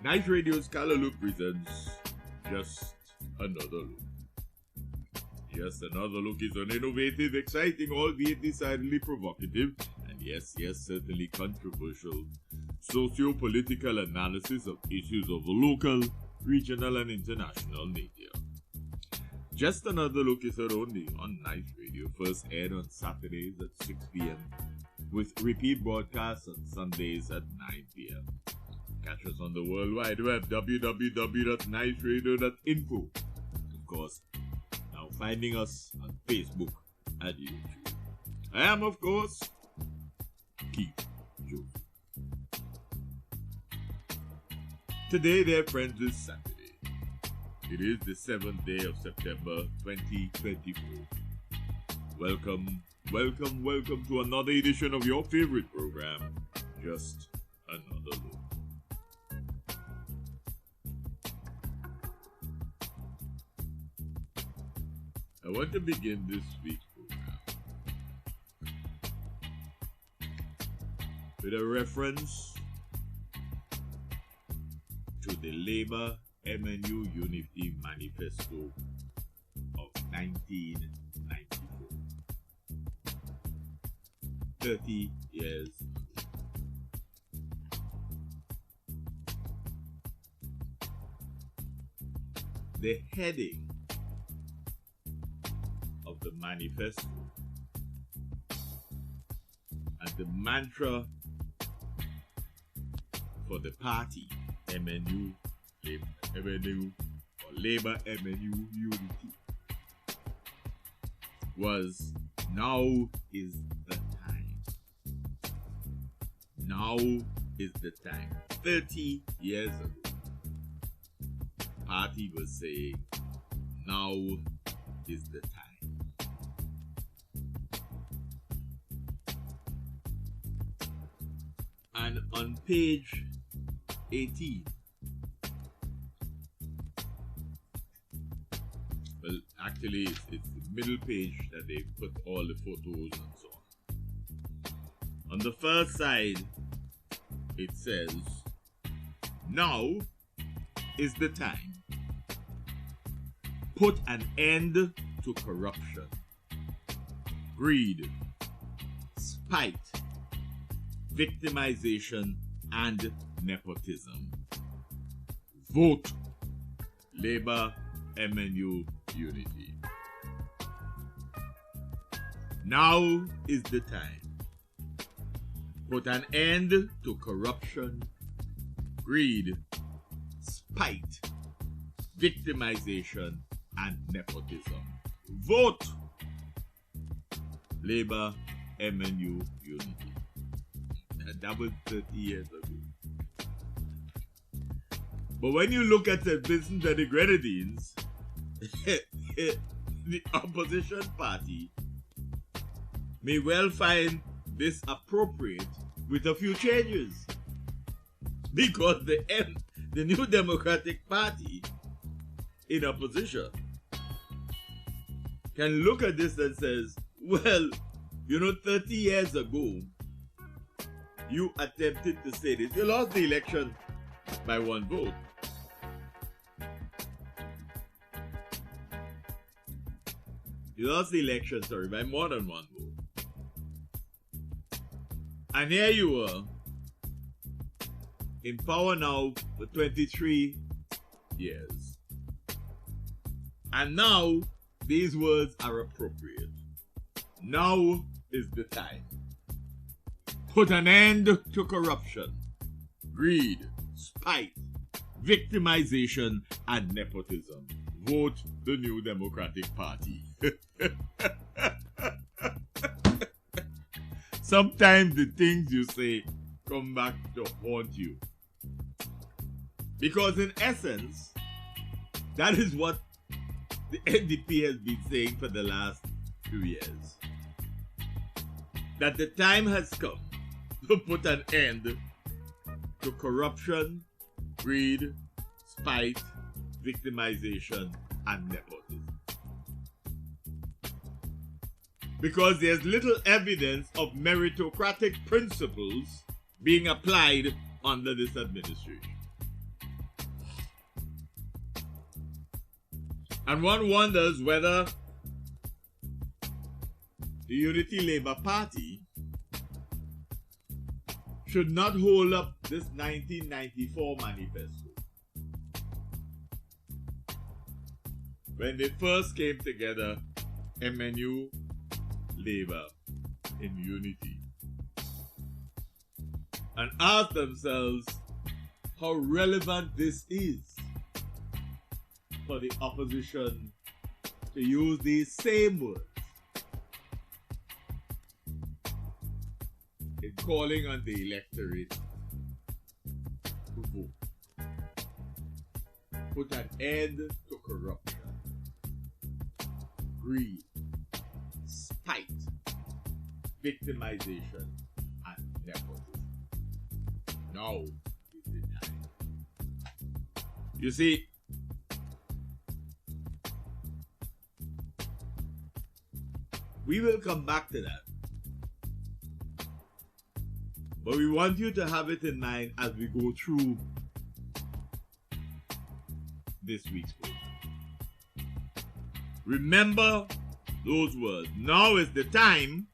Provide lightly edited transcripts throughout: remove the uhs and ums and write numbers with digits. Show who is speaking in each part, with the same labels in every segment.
Speaker 1: Nice Radio's Color Look presents Just Another Look. Just Another Look is an innovative, exciting, albeit decidedly provocative, and yes, certainly controversial, socio-political analysis of issues of a local, regional, and international nature. Just Another Look is heard only on Nice Radio, first aired on Saturdays at 6 p.m., with repeat broadcasts on Sundays at 9 p.m. Catch us on the World Wide Web, www.niceradio.info. Of course, now finding us on Facebook and YouTube. I am, of course, Keith Joseph. Today, dear friends, is Saturday. It is the 7th day of September 2024. Welcome to another edition of your favorite program, Just Another Look. I want to begin this week's program with a reference to the Labour MNU Unity Manifesto of 1994. 30 years ago. The heading of the manifesto and the mantra for the party MNU or Labour MNU Unity was "Now is the time." Now is the time. 30 years ago, the party was saying, now is the time. And on page 18, well, actually, it's the middle page that they put all the photos and so on. On the first side, it says, now is the time. Put an end to corruption, greed, spite, victimization, and nepotism. Vote Labour MNU Unity. Now is the time. Put an end to corruption, greed, spite, victimization, and nepotism. Vote Labour MNU Unity. That was 30 years ago. But when you look at St. Vincent and the Grenadines, the opposition party may well find this appropriate with a few changes. Because the New Democratic Party in opposition can look at this and says, well, 30 years ago, you attempted to say this. You lost the election by one vote. You lost the election, by more than one vote. And here you were, in power now for 23 years. And now, these words are appropriate. Now is the time. Put an end to corruption, greed, spite, victimization, and nepotism. Vote the New Democratic Party. Sometimes the things you say come back to haunt you. Because in essence, that is what the NDP has been saying for the last few years. That the time has come to put an end to corruption, greed, spite, victimization, and nepotism. Because there's little evidence of meritocratic principles being applied under this administration. And one wonders whether the Unity Labour Party should not hold up this 1994 manifesto. When they first came together, MNU, Labour, in unity, and ask themselves how relevant this is for the opposition to use these same words in calling on the electorate to vote. Put an end to corruption, greed, spite, victimization, and nepotism. Now is the time. You see, we will come back to that. But we want you to have it in mind as we go through this week's program. Remember those words. Now is the time.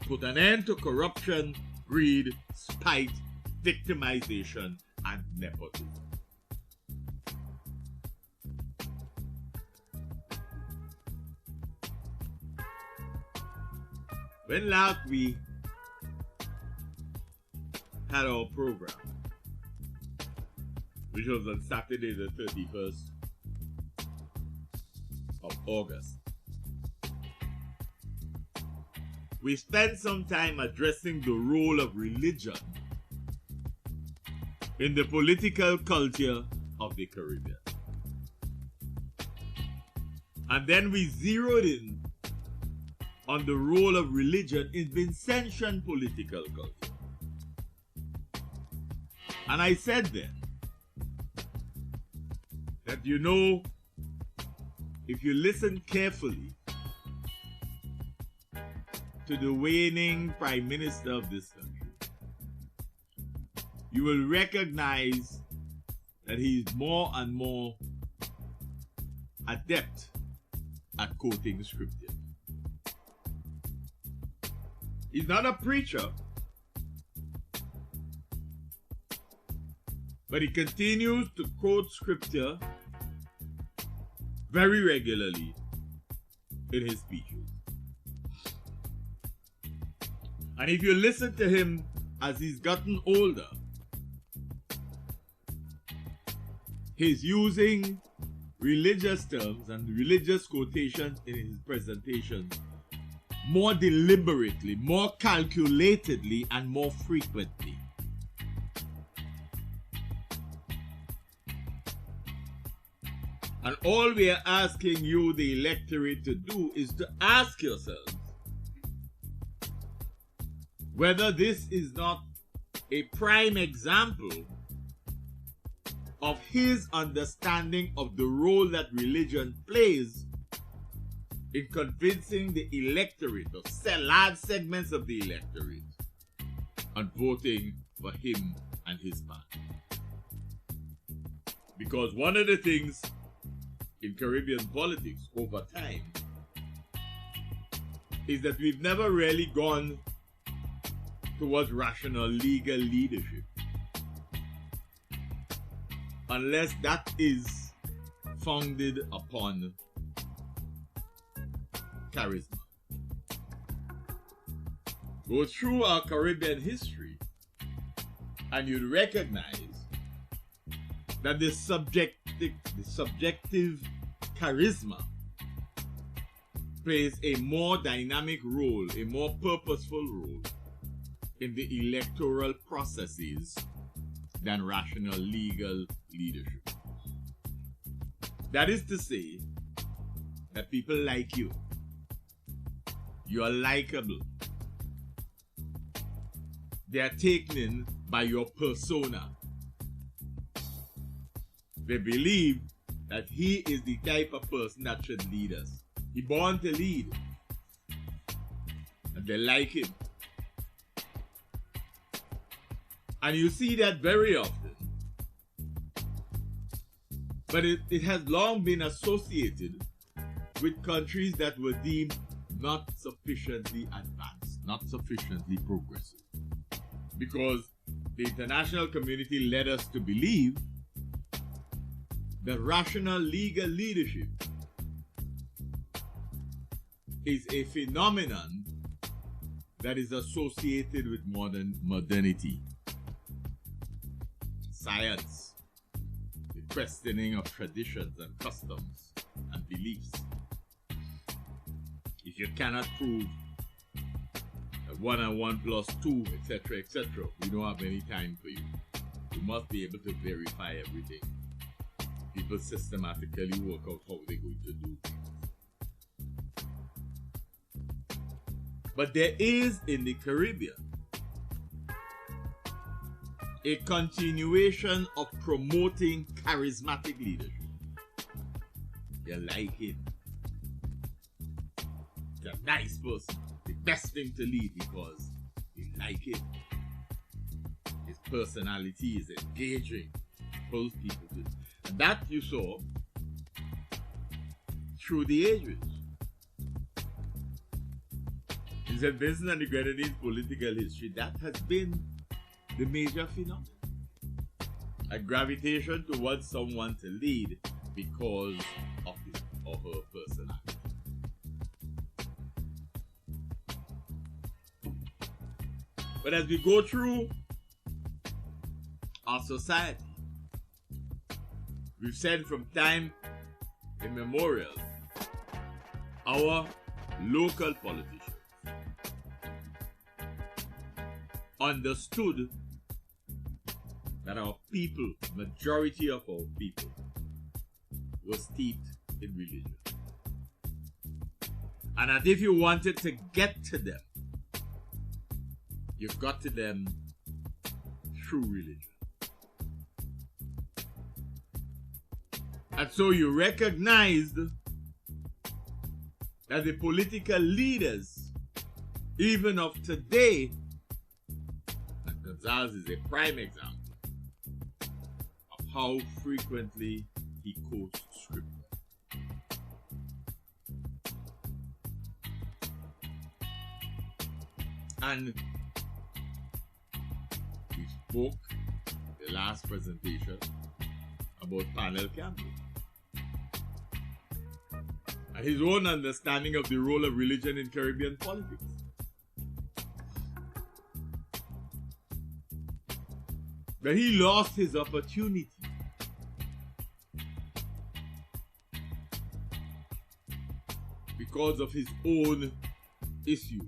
Speaker 1: Put an end to corruption, greed, spite, victimization, and nepotism. When last we had our program, which was on Saturday the 31st of August, we spent some time addressing the role of religion in the political culture of the Caribbean. And then we zeroed in on the role of religion in Vincentian political culture. And I said then that, if you listen carefully to the waning Prime Minister of this country, you will recognize that he is more and more adept at quoting scripture. He's not a preacher, but he continues to quote scripture very regularly in his speeches. And if you listen to him as he's gotten older, he's using religious terms and religious quotations in his presentations more deliberately, more calculatedly, and more frequently. And all we are asking you, the electorate, to do is to ask yourselves whether this is not a prime example of his understanding of the role that religion plays in convincing the electorate, or large segments of the electorate, on voting for him and his party. Because one of the things in Caribbean politics over time is that we've never really gone towards rational legal leadership unless that is founded upon charisma. Go through our Caribbean history and you'd recognize that the subjective charisma plays a more dynamic role, a more purposeful role in the electoral processes than rational legal leadership. That is to say that people like you. You are likable. They are taken in by your persona. They believe that he is the type of person that should lead us. He's born to lead. And they like him. And you see that very often But it has long been associated with countries that were deemed not sufficiently advanced, not sufficiently progressive. Because the international community led us to believe that rational legal leadership is a phenomenon that is associated with modernity, science, the questioning of traditions and customs and beliefs. If you cannot prove that 1 and 1 plus 2, etc., we don't have any time for you. You must be able to verify everything. People systematically work out how they're going to do things. But there is in the Caribbean a continuation of promoting charismatic leadership. You like him. He's a nice person. The best thing to lead because you like him. His personality is engaging. Pulls people to. And that you saw through the ages. In St. Vincent and the Grenadines political history, that has been the major phenomenon. A gravitation towards someone to lead because of his or her personality. But as we go through our society, we've said from time immemorial, our local politicians understood that our people, majority of our people, were steeped in religion. And that if you wanted to get to them, you've got to them through religion. And so you recognized that the political leaders, even of today, and Gonzalez is a prime example of how frequently he quotes scripture. And we spoke the last presentation about panel camping and his own understanding of the role of religion in Caribbean politics. But he lost his opportunity because of his own issues.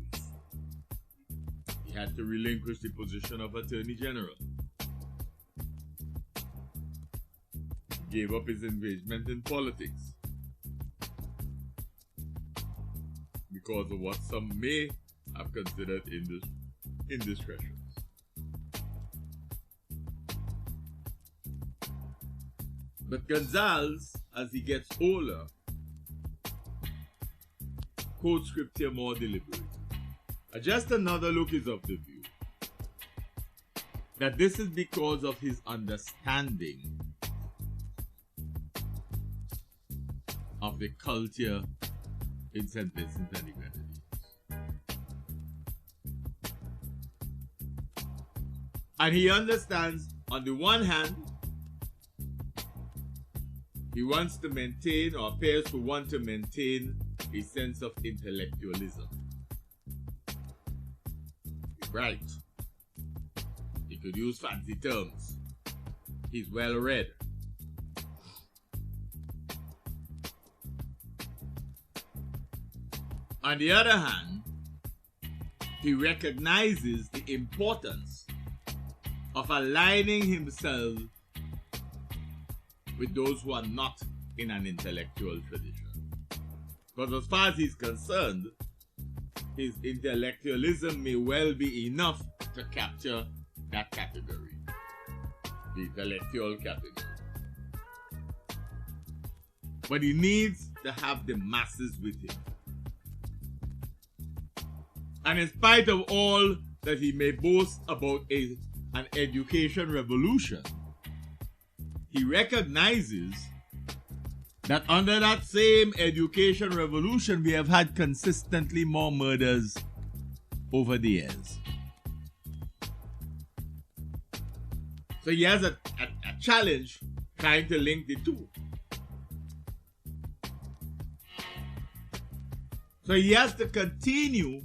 Speaker 1: He had to relinquish the position of Attorney General. He gave up his engagement in politics because of what some may have considered indiscretions. But Gonzalez, as he gets older, quotes scripture more deliberately. Just Another Look is of the view that this is because of his understanding of the culture in St. Vincent and the Grenadines. And he understands, on the one hand, he wants to maintain, or appears to want to maintain, a sense of intellectualism. Right. He could use fancy terms. He's well read. On the other hand, he recognizes the importance of aligning himself with those who are not in an intellectual tradition. Because as far as he's concerned, his intellectualism may well be enough to capture that category, the intellectual category. But he needs to have the masses with him. And in spite of all that he may boast about an education revolution, he recognizes that under that same education revolution, we have had consistently more murders over the years. So he has a challenge trying to link the two. So he has to continue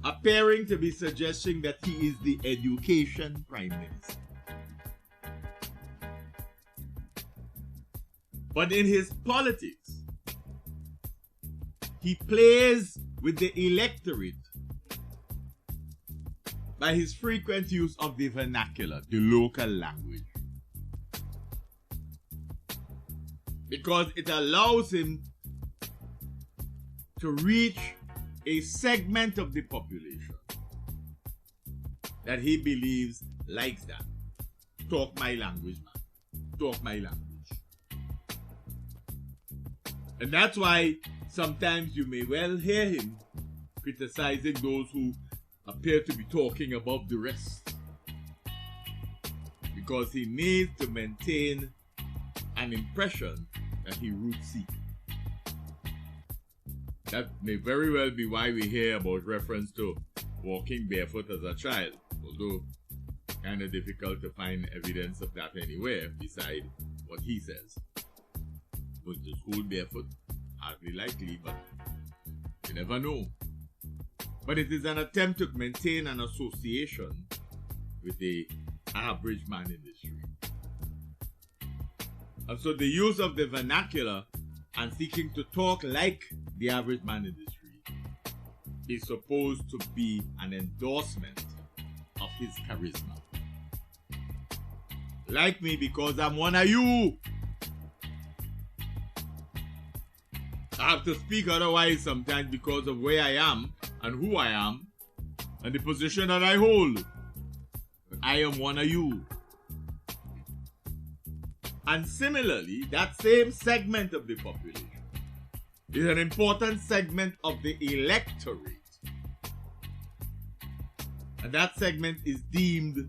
Speaker 1: appearing to be suggesting that he is the education prime minister. But in his politics, he plays with the electorate by his frequent use of the vernacular, the local language. Because it allows him to reach a segment of the population that he believes likes that. Talk my language, man. Talk my language. And that's why sometimes you may well hear him criticizing those who appear to be talking above the rest. Because he needs to maintain an impression that he rootsy. That may very well be why we hear about reference to walking barefoot as a child, although kind of difficult to find evidence of that anywhere beside what he says. Going to school barefoot, hardly likely, but you never know. But it is an attempt to maintain an association with the average man in the street. And so the use of the vernacular and seeking to talk like the average man in the street is supposed to be an endorsement of his charisma. Like me because I'm one of you. I have to speak otherwise sometimes because of where I am and who I am and the position that I hold. But I am one of you. And similarly, that same segment of the population is an important segment of the electorate. And that segment is deemed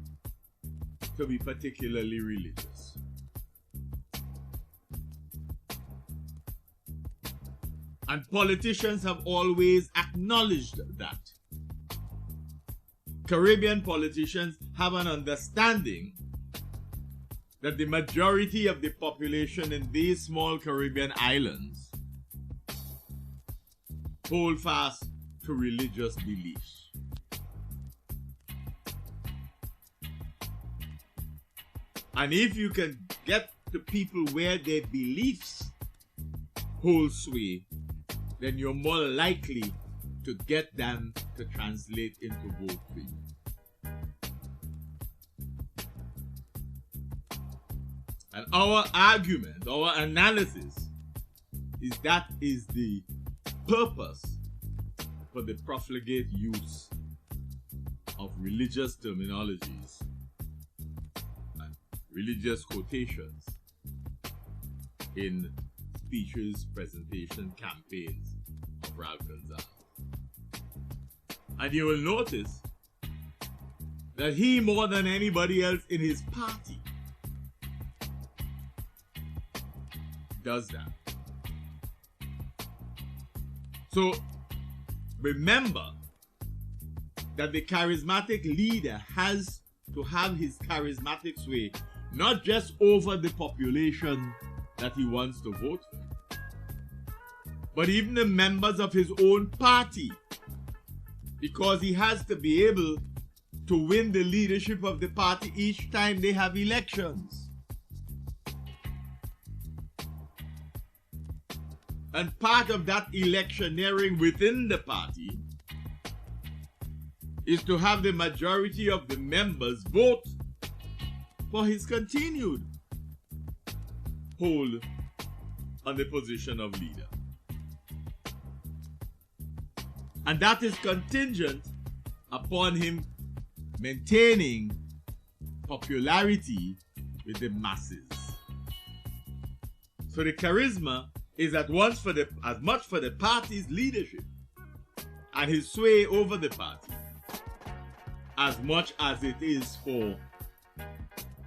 Speaker 1: to be particularly religious. And politicians have always acknowledged that. Caribbean politicians have an understanding that the majority of the population in these small Caribbean islands hold fast to religious beliefs. And if you can get the people where their beliefs hold sway, then you're more likely to get them to translate into vote for you. And our argument, our analysis, is that is the purpose for the profligate use of religious terminologies and religious quotations in speeches, presentation, campaigns of Ralph Gonsalves. And you will notice that he, more than anybody else in his party, does that. So remember that the charismatic leader has to have his charismatic sway not just over the population that he wants to vote for, but even the members of his own party, because he has to be able to win the leadership of the party each time they have elections. And part of that electioneering within the party is to have the majority of the members vote for his continued hold on the position of leader. And that is contingent upon him maintaining popularity with the masses. So the charisma is at once as much for the party's leadership and his sway over the party as much as it is for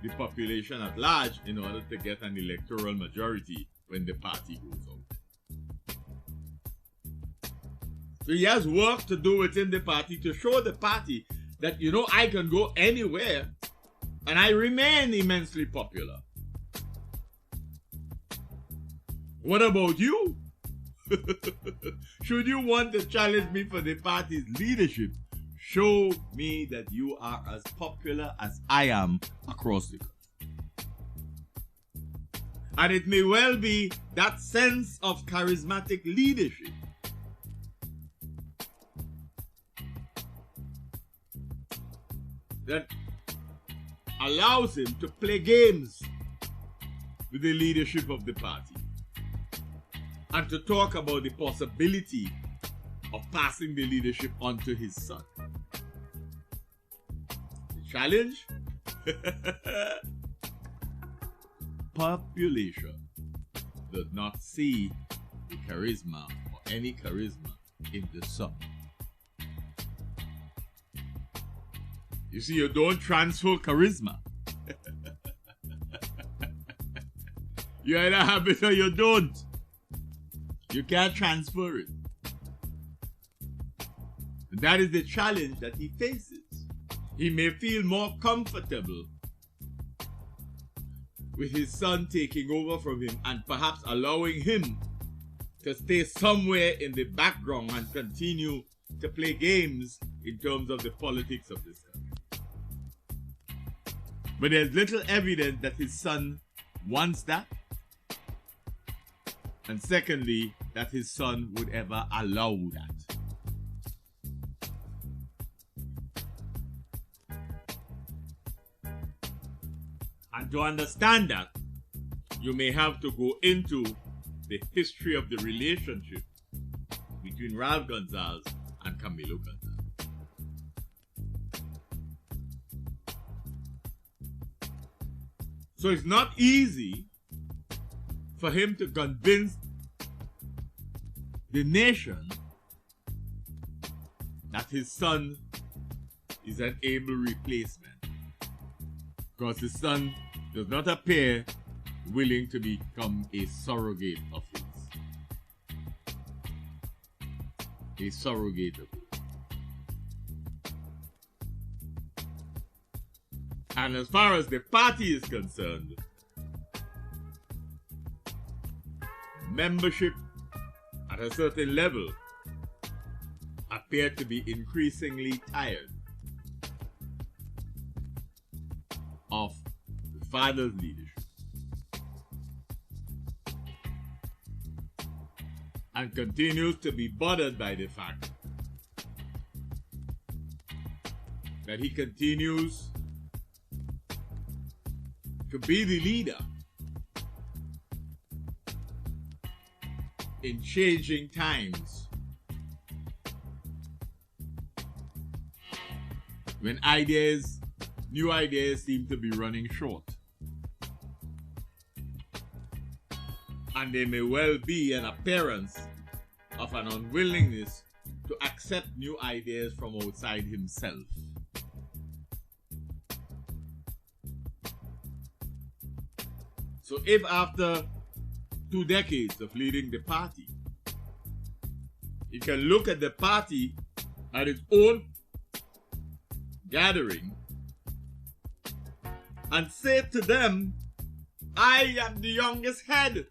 Speaker 1: the population at large in order to get an electoral majority when the party goes out. So he has work to do within the party to show the party that, I can go anywhere and I remain immensely popular. What about you? Should you want to challenge me for the party's leadership, show me that you are as popular as I am across the country. And it may well be that sense of charismatic leadership that allows him to play games with the leadership of the party and to talk about the possibility of passing the leadership on to his son. The challenge? Population does not see the charisma or any charisma in the son. You see, you don't transfer charisma. You either have it or you don't. You can't transfer it. And that is the challenge that he faces. He may feel more comfortable with his son taking over from him and perhaps allowing him to stay somewhere in the background and continue to play games in terms of the politics of this country. But there's little evidence that his son wants that. And secondly, that his son would ever allow that. And to understand that, you may have to go into the history of the relationship between Ralph Gonsalves and Camilo Gonsalves. So it's not easy for him to convince the nation that his son is an able replacement, because his son does not appear willing to become a surrogate of his. A surrogate of his. And as far as the party is concerned, membership at a certain level appeared to be increasingly tired of the father's leadership and continues to be bothered by the fact that he continues to be the leader in changing times when new ideas seem to be running short. And there may well be an appearance of an unwillingness to accept new ideas from outside himself. So if after 2 decades of leading the party, he can look at the party at its own gathering and say to them, I am the youngest head.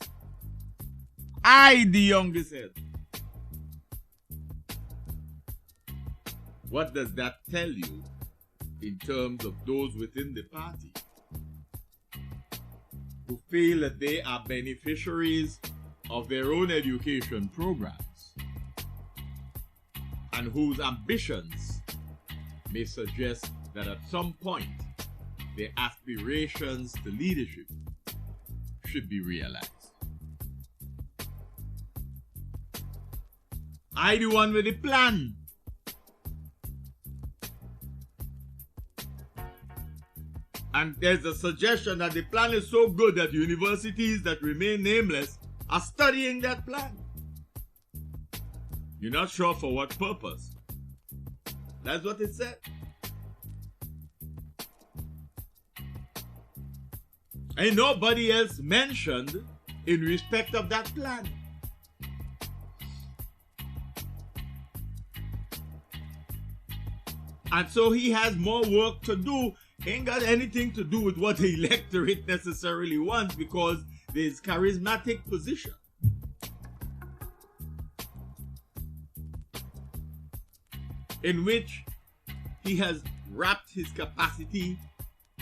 Speaker 1: I, the youngest head. What does that tell you in terms of those within the party who feel that they are beneficiaries of their own education programs and whose ambitions may suggest that at some point their aspirations to leadership should be realized? I the one with the plan. And there's a suggestion that the plan is so good that universities that remain nameless are studying that plan. You're not sure for what purpose. That's what it said. And nobody else mentioned in respect of that plan. And so he has more work to do. Ain't got anything to do with what the electorate necessarily wants, because there's charismatic position. In which he has wrapped his capacity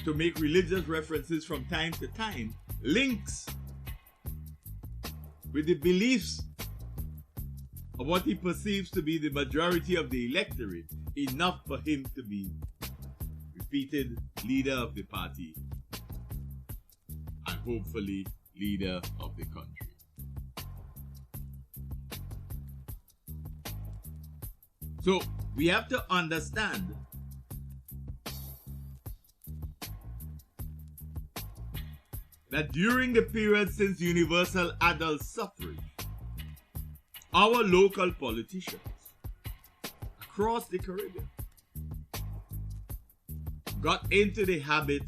Speaker 1: to make religious references from time to time, links with the beliefs of what he perceives to be the majority of the electorate, enough for him to be repeated leader of the party and hopefully leader of the country. So we have to understand that during the period since universal adult suffrage, our local politicians across the Caribbean got into the habit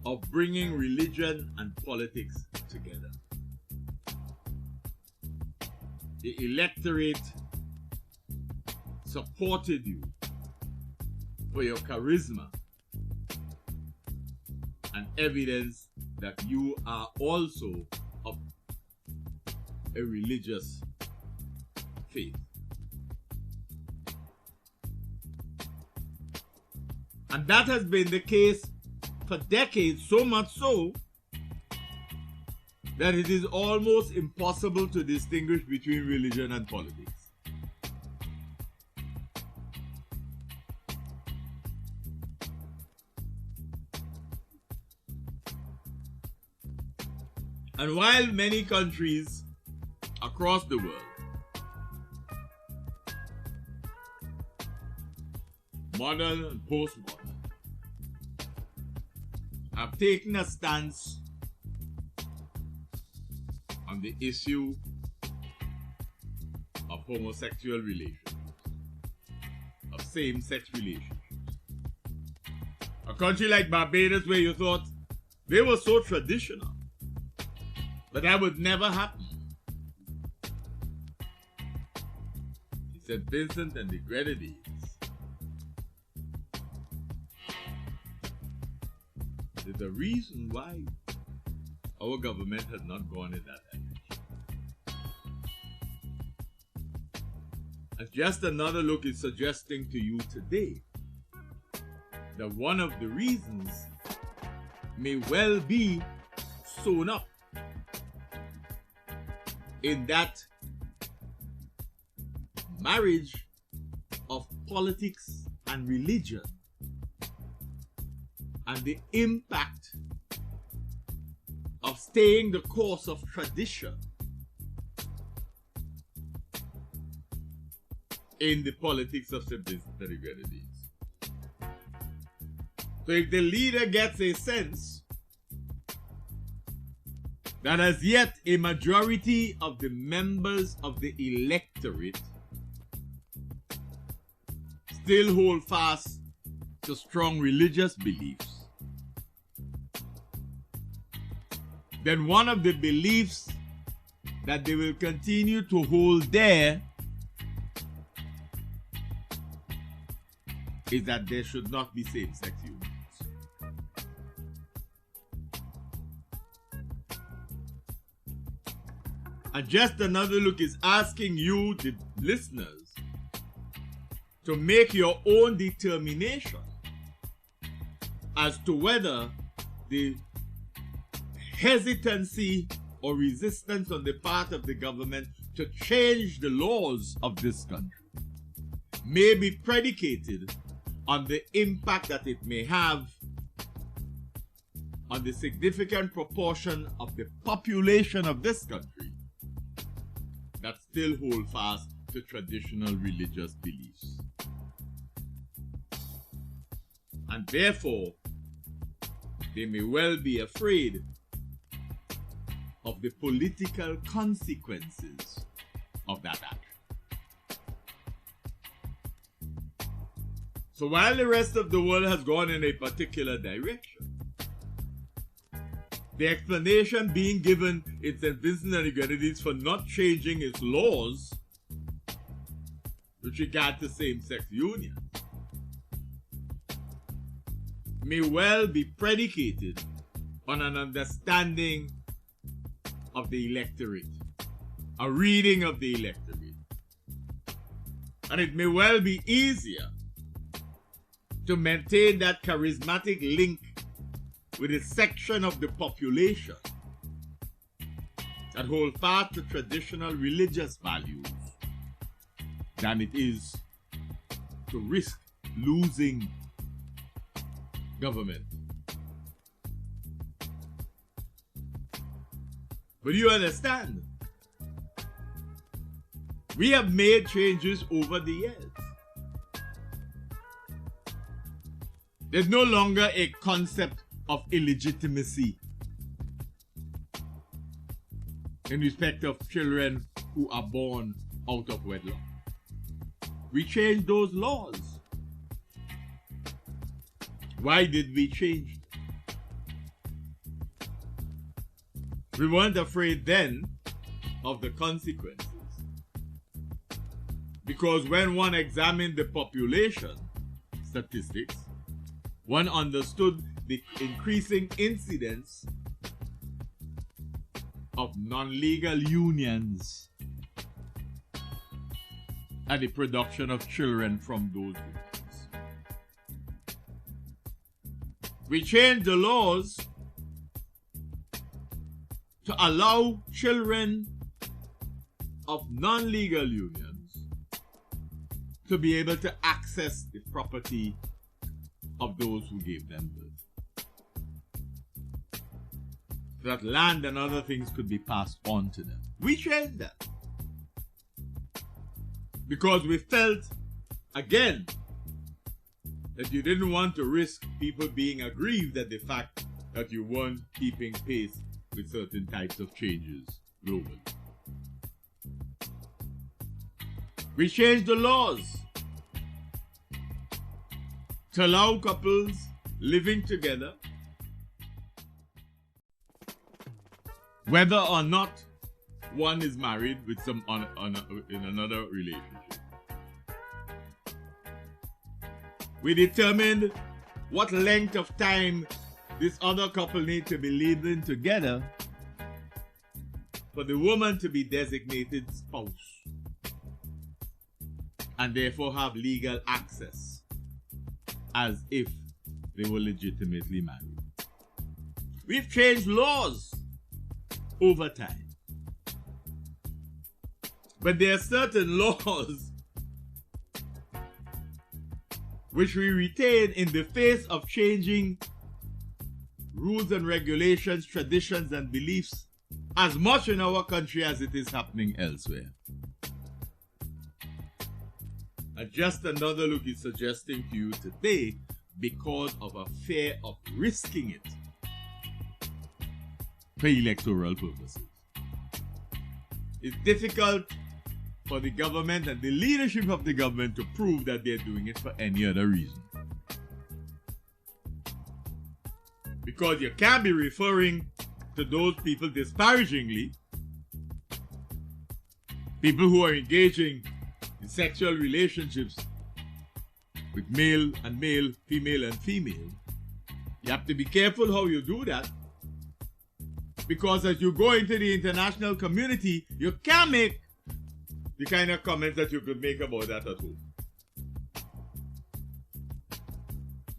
Speaker 1: of bringing religion and politics together. The electorate supported you for your charisma and evidence that you are also of a religious faith. And that has been the case for decades, so much so that it is almost impossible to distinguish between religion and politics. And while many countries across the world, modern and postmodern, have taken a stance on the issue of homosexual relations, of same-sex relationships. A country like Barbados, where you thought they were so traditional, but that would never happen. In St. Vincent and the Grenadines, there's a reason why our government has not gone in that direction. And just another look is suggesting to you today that one of the reasons may well be sewn up in that marriage of politics and religion and the impact of staying the course of tradition in the politics of St. Vincent and the Grenadines. So if the leader gets a sense that as yet a majority of the members of the electorate still hold fast to strong religious beliefs, then one of the beliefs that they will continue to hold there is that there should not be same-sex unions. And Just Another Look is asking you, the listeners, to make your own determination as to whether the hesitancy or resistance on the part of the government to change the laws of this country may be predicated on the impact that it may have on the significant proportion of the population of this country that still hold fast to traditional religious beliefs. And therefore, they may well be afraid of the political consequences of that action. So while the rest of the world has gone in a particular direction, the explanation being given in St. Vincent and the Grenadines for not changing its laws with regard to same-sex union may well be predicated on an understanding of the electorate, a reading of the electorate. And it may well be easier to maintain that charismatic link with a section of the population that hold fast to traditional religious values than it is to risk losing government. But you understand, we have made changes over the years. There's no longer a concept of illegitimacy in respect of children who are born out of wedlock. We changed those laws. Why did we change them? We weren't afraid then of the consequences. Because when one examined the population statistics, one understood the increasing incidence of non-legal unions and the production of children from those unions. We changed the laws to allow children of non-legal unions to be able to access the property of those who gave them birth. So that land and other things could be passed on to them. We changed that. Because we felt, again, that you didn't want to risk people being aggrieved at the fact that you weren't keeping pace with certain types of changes globally. We changed the laws to allow couples living together, whether or not one is married with in another relationship. We determined what length of time this other couple need to be living together for the woman to be designated spouse and therefore have legal access as if they were legitimately married. We've changed laws over time. But there are certain laws which we retain in the face of changing rules and regulations, traditions and beliefs as much in our country as it is happening elsewhere. And Just Another Look is suggesting to you today, because of a fear of risking it for electoral purposes. It's difficult for the government and the leadership of the government to prove that they're doing it for any other reason. Because you can't be referring to those people disparagingly, people who are engaging in sexual relationships with male and male, female and female. You have to be careful how you do that, because as you go into the international community, you can't make the kind of comments that you could make about that at home.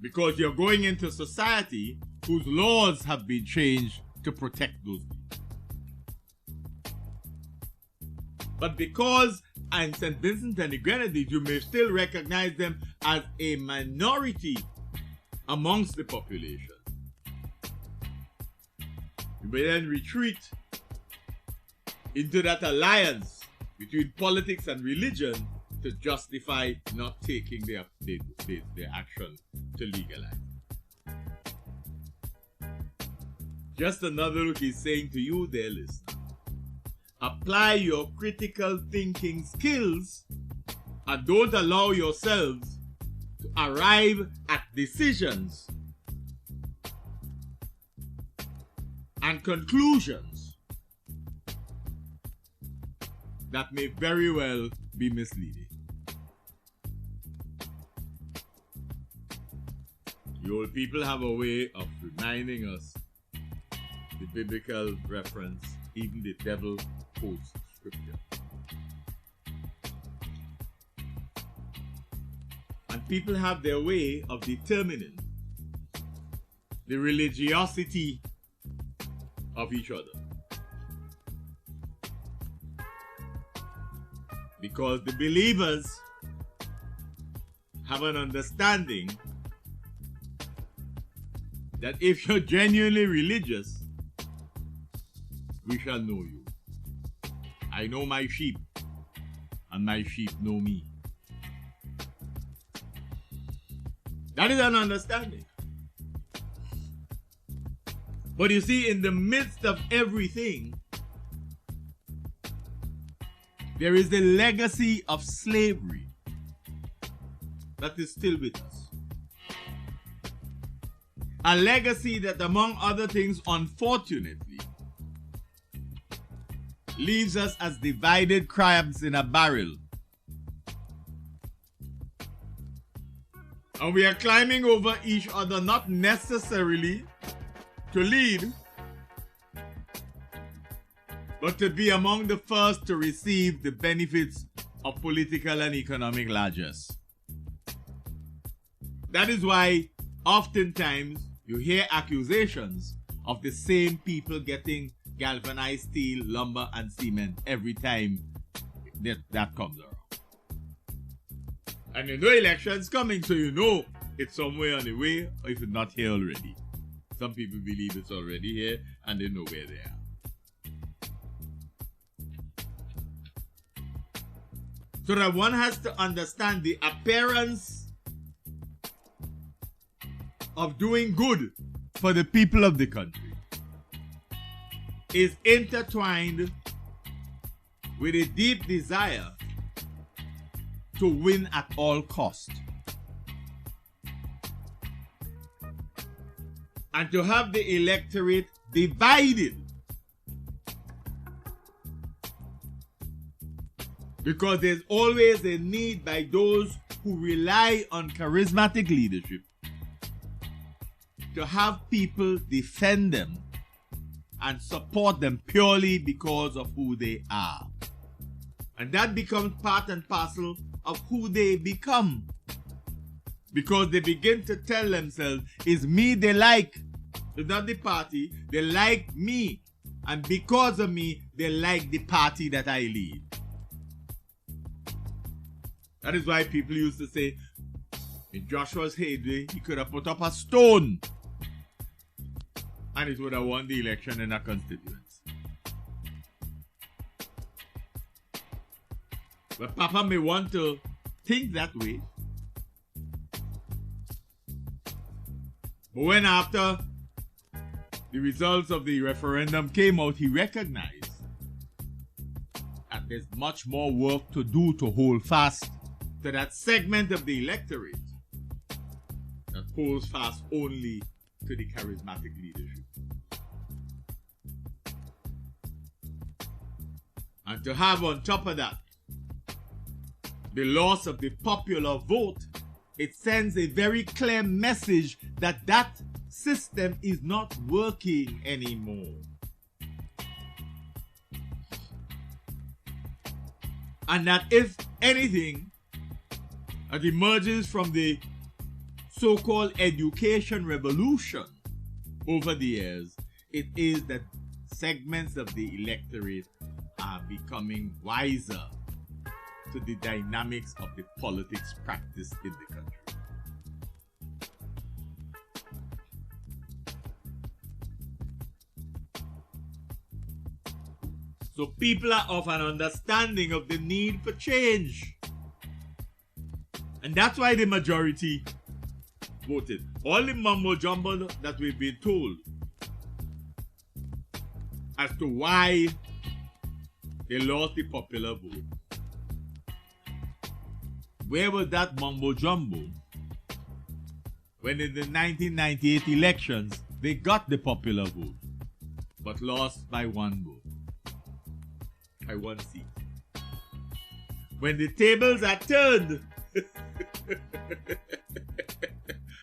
Speaker 1: Because you're going into society whose laws have been changed to protect those people. But because in St. Vincent and the Grenadines, you may still recognize them as a minority amongst the population. You may then retreat into that alliance between politics and religion to justify not taking their action to legalize. Just Another Look is saying to you, dear listener, apply your critical thinking skills and don't allow yourselves to arrive at decisions and conclusions that may very well be misleading. The old people have a way of reminding us the biblical reference, even the devil quotes scripture. And people have their way of determining the religiosity of each other. Because the believers have an understanding that if you're genuinely religious, we shall know you. I know my sheep, and my sheep know me. That is an understanding. But you see, in the midst of everything, there is the legacy of slavery that is still with us. A legacy that, among other things, unfortunately, leaves us as divided crabs in a barrel. And we are climbing over each other, not necessarily to lead, but to be among the first to receive the benefits of political and economic largesse. That is why oftentimes you hear accusations of the same people getting galvanized steel, lumber, and cement every time that comes around. And you know election's coming, so you know it's somewhere on the way, or if it's not here already. Some people believe it's already here, and they know where they are. So that one has to understand the appearance of doing good for the people of the country is intertwined with a deep desire to win at all cost. And to have the electorate divided. Because there's always a need by those who rely on charismatic leadership to have people defend them and support them purely because of who they are. And that becomes part and parcel of who they become. Because they begin to tell themselves, it's me they like. It's not the party. They like me. And because of me, they like the party that I lead. That is why people used to say, in Joshua's heyday, he could have put up a stone and it would have won the election in a constituency. But Papa may want to think that way. But when after the results of the referendum came out, he recognized that there's much more work to do to hold fast to that segment of the electorate that holds fast only to the charismatic leadership. And to have on top of that the loss of the popular vote, it sends a very clear message that that system is not working anymore. And that if anything that emerges from the so-called education revolution over the years, it is that segments of the electorate are becoming wiser to the dynamics of the politics practiced in the country. So people are of an understanding of the need for change. And that's why the majority voted. All the mumbo jumbo that we've been told as to why they lost the popular vote. Where was that mumbo jumbo when in the 1998 elections they got the popular vote, but lost by one vote, by one seat. When the tables are turned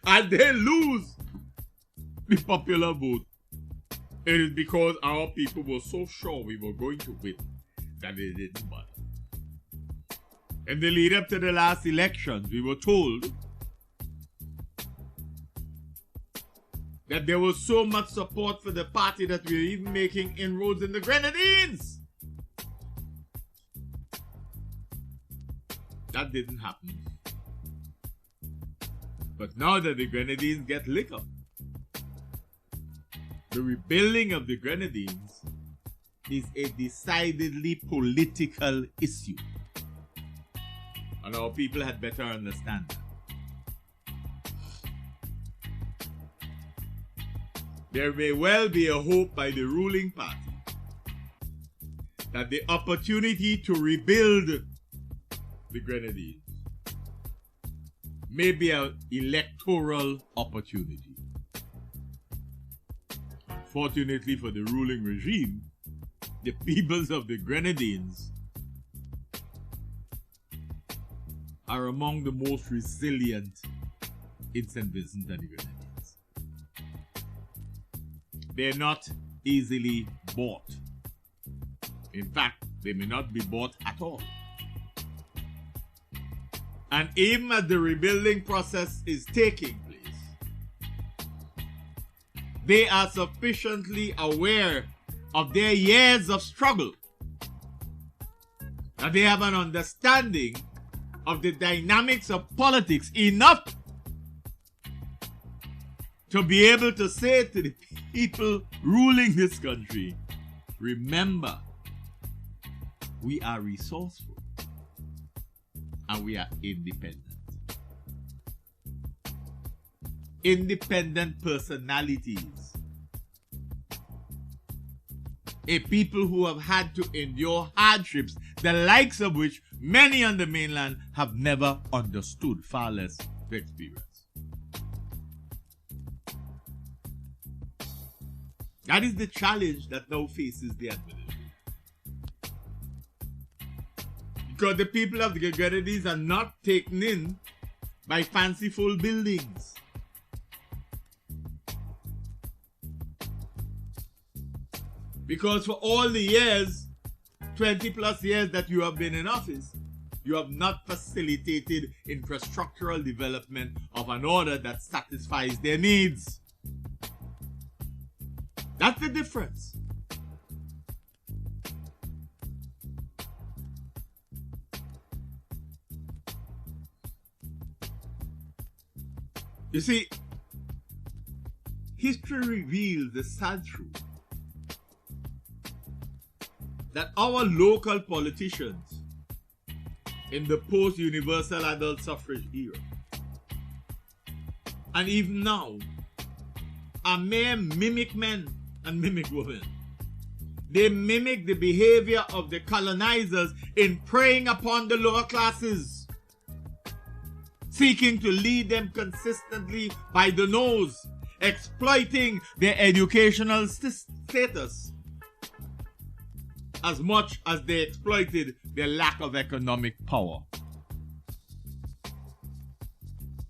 Speaker 1: and they lose the popular vote, it is because our people were so sure we were going to win that it didn't matter. In the lead up to the last elections, we were told that there was so much support for the party that we were even making inroads in the Grenadines. That didn't happen. But now that the Grenadines get liquor, the rebuilding of the Grenadines is a decidedly political issue. And our people had better understand that. There may well be a hope by the ruling party that the opportunity to rebuild the Grenadines may be an electoral opportunity. Unfortunately for the ruling regime, the peoples of the Grenadines are among the most resilient in St. Vincent and the Grenadines. They're not easily bought. In fact, they may not be bought at all. And even as the rebuilding process is taking place, they are sufficiently aware of their years of struggle that they have an understanding of the dynamics of politics enough to be able to say to the people ruling this country, remember, we are resourceful and we are independent. Independent personalities. A people who have had to endure hardships, the likes of which many on the mainland have never understood, far less experienced. That is the challenge that now faces the administration. Because the people of the Grenadines are not taken in by fanciful buildings. Because for all the years, 20 plus years that you have been in office, you have not facilitated infrastructural development of an order that satisfies their needs. That's the difference. You see, history reveals the sad truth that our local politicians in the post-universal adult suffrage era and even now are mere mimic men and mimic women. They mimic the behavior of the colonizers in preying upon the lower classes, seeking to lead them consistently by the nose, exploiting their educational status as much as they exploited their lack of economic power.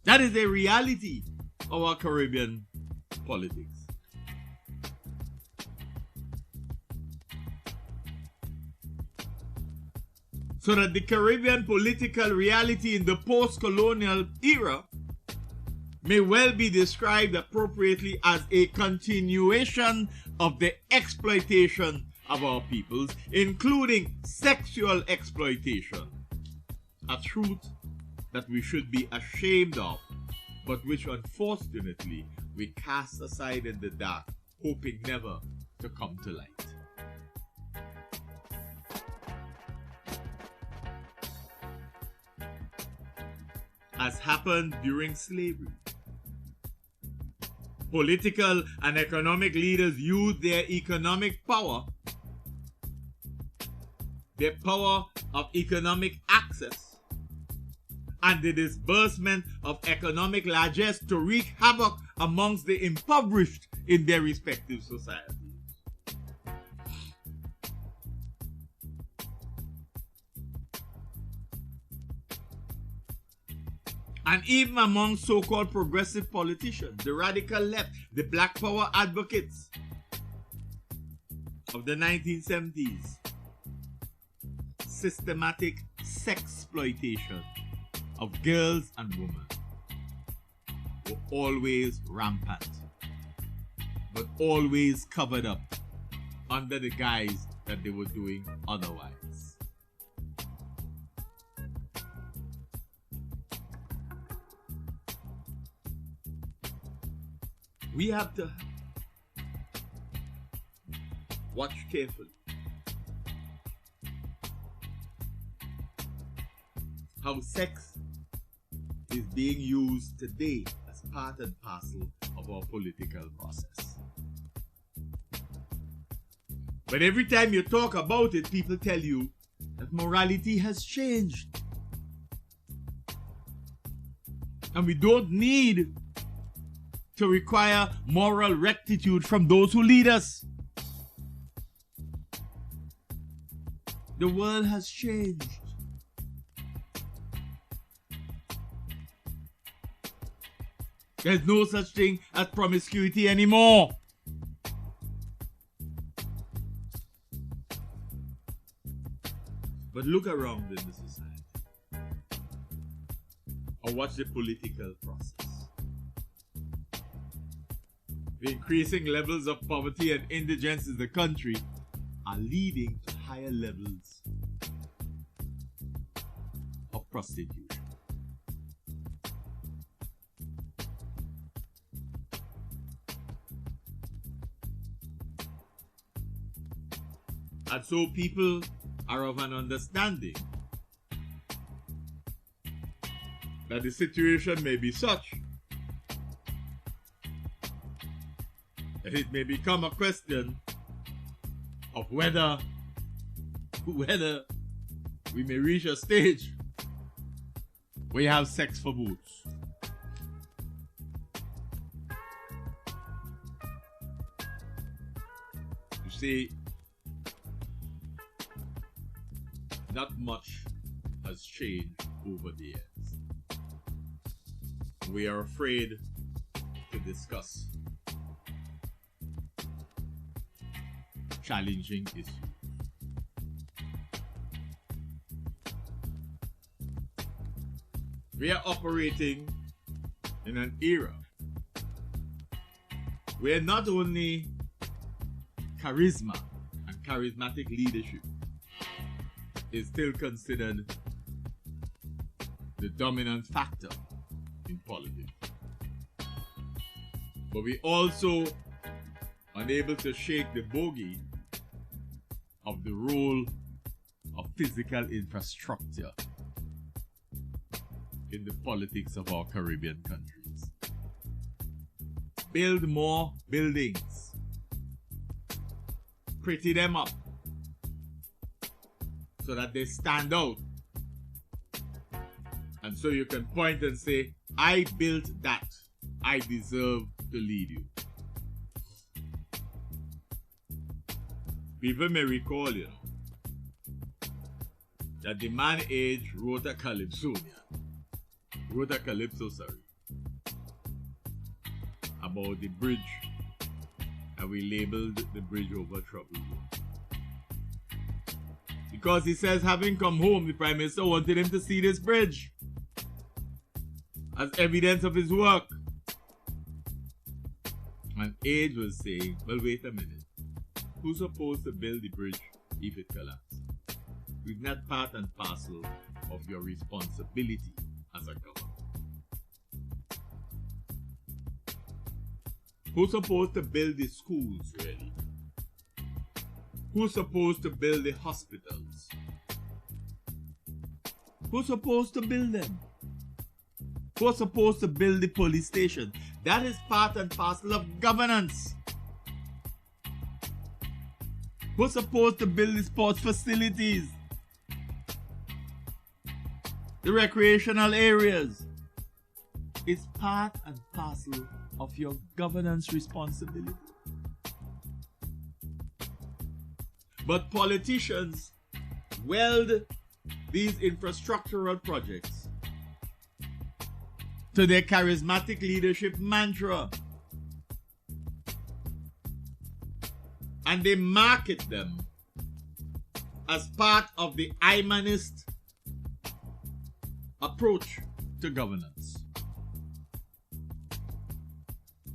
Speaker 1: That is a reality of our Caribbean politics. So that the Caribbean political reality in the post-colonial era may well be described appropriately as a continuation of the exploitation of our peoples, including sexual exploitation, a truth that we should be ashamed of, but which unfortunately we cast aside in the dark, hoping never to come to light. As happened during slavery, political and economic leaders used their economic power, their power of economic access, and the disbursement of economic largesse to wreak havoc amongst the impoverished in their respective societies. And even among so-called progressive politicians, the radical left, the black power advocates of the 1970s, systematic sexploitation of girls and women were always rampant, but always covered up under the guise that they were doing otherwise. We have to watch carefully how sex is being used today as part and parcel of our political process. But every time you talk about it, people tell you that morality has changed. And we don't need to require moral rectitude from those who lead us. The world has changed. There's no such thing as promiscuity anymore. But look around in the society, or watch the political process. The increasing levels of poverty and indigence in the country are leading to higher levels of prostitution. And so people are of an understanding that the situation may be such that it may become a question of whether we may reach a stage where you have sex for boots. You see, not much has changed over the years. We are afraid to discuss challenging issues. We are operating in an era where not only charisma and charismatic leadership is still considered the dominant factor in politics, but we also unable to shake the bogey of the role of physical infrastructure in the politics of our Caribbean countries. Build more buildings. Pretty them up so that they stand out. And so you can point and say, I built that. I deserve to lead you. People may recall, that the man age wrote a calypso, about the bridge, and we labeled the bridge over troubled road. Because he says, having come home, the Prime Minister wanted him to see this bridge as evidence of his work. And Age was saying, well, wait a minute. Who's supposed to build the bridge if it collapses? Is that part and parcel of your responsibility as a government? Who's supposed to build the schools, really? Who's supposed to build the hospitals? Who's supposed to build them? Who's supposed to build the police station? That is part and parcel of governance. Who's supposed to build the sports facilities? the recreational areas, is part and parcel of your governance responsibility. But politicians weld these infrastructural projects to their charismatic leadership mantra, and they market them as part of the Imanist approach to governance.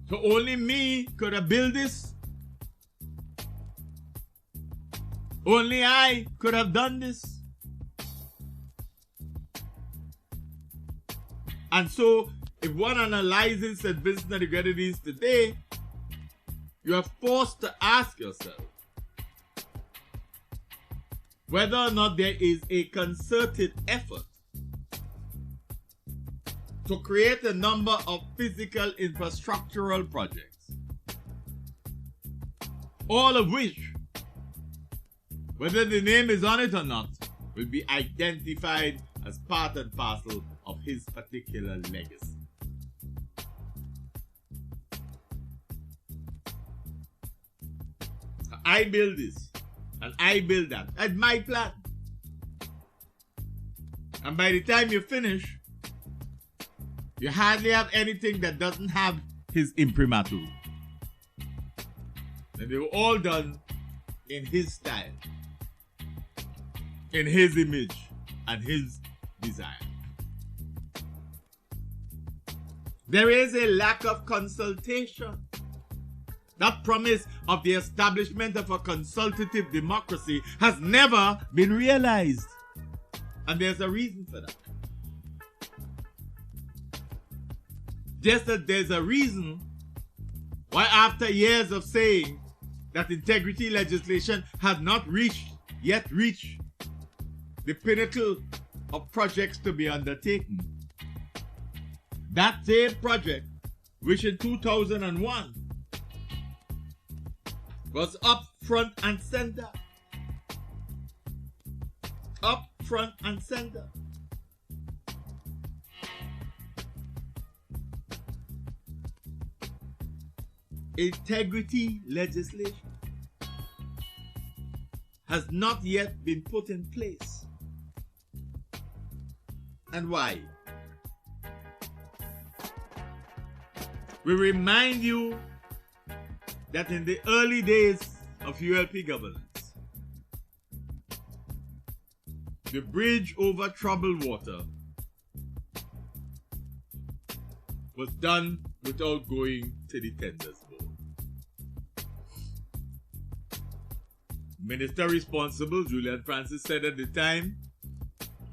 Speaker 1: So only me could have built this. Only I could have done this. And so, if one analyzes St. Vincent and the Grenadines today, you are forced to ask yourself whether or not there is a concerted effort to create a number of physical infrastructural projects, all of which, whether the name is on it or not, will be identified as part and parcel of his particular legacy. I build this and I build that. That's my plan. And by the time you finish, you hardly have anything that doesn't have his imprimatur. And they were all done in his style, in his image and his desire. There is a lack of consultation. That promise of the establishment of a consultative democracy has never been realized. And there's a reason for that. Just as there's a reason why, after years of saying that integrity legislation had not yet reached the pinnacle of projects to be undertaken, that same project, which in 2001 was up front and center, up front and center, integrity legislation has not yet been put in place. And why? We remind you that in the early days of ULP governance, the bridge over troubled water was done without going to the tenders board. Minister responsible, Julian Francis, said at the time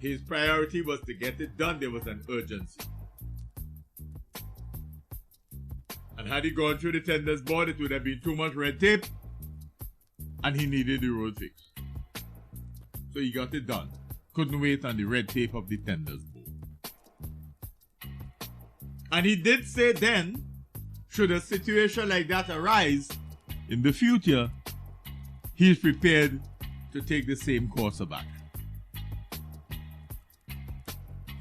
Speaker 1: his priority was to get it done. There was an urgency. And had he gone through the tenders board, it would have been too much red tape, and he needed the road fixed. So he got it done. Couldn't wait on the red tape of the tenders board. And he did say then, should a situation like that arise in the future, he is prepared to take the same course of action.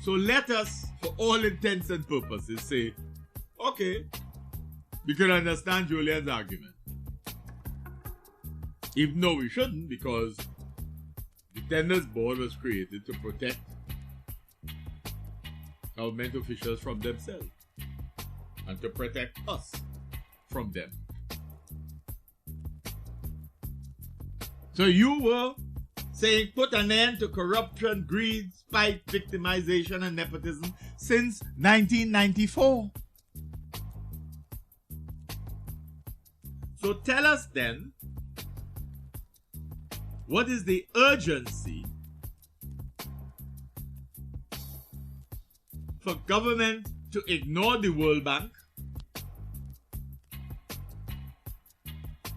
Speaker 1: So let us, for all intents and purposes, say, okay, we can understand Julian's argument. Even though we shouldn't, because the tenders board was created to protect government officials from themselves and to protect us from them. So you were saying put an end to corruption, greed, spite, victimization, and nepotism since 1994. So tell us then, what is the urgency for government to ignore the World Bank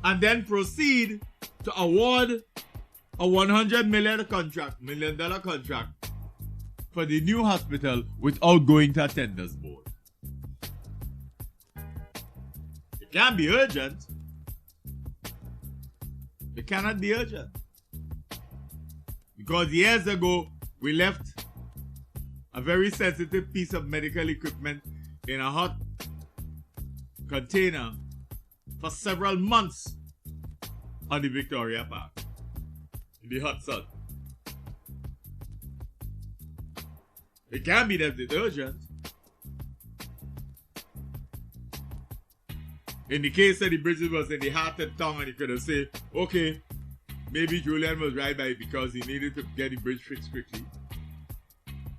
Speaker 1: and then proceed to award a $100 million contract for the new hospital without going to a tenders board? It can't be urgent. It cannot be urgent. Because years ago, we left a very sensitive piece of medical equipment in a hot container for several months on the Victoria Park in the hot sun. It can't be that it's urgent. In the case that the bridges was in the heart of town and you could have said, okay, maybe Julian was right by it because he needed to get the bridge fixed quickly.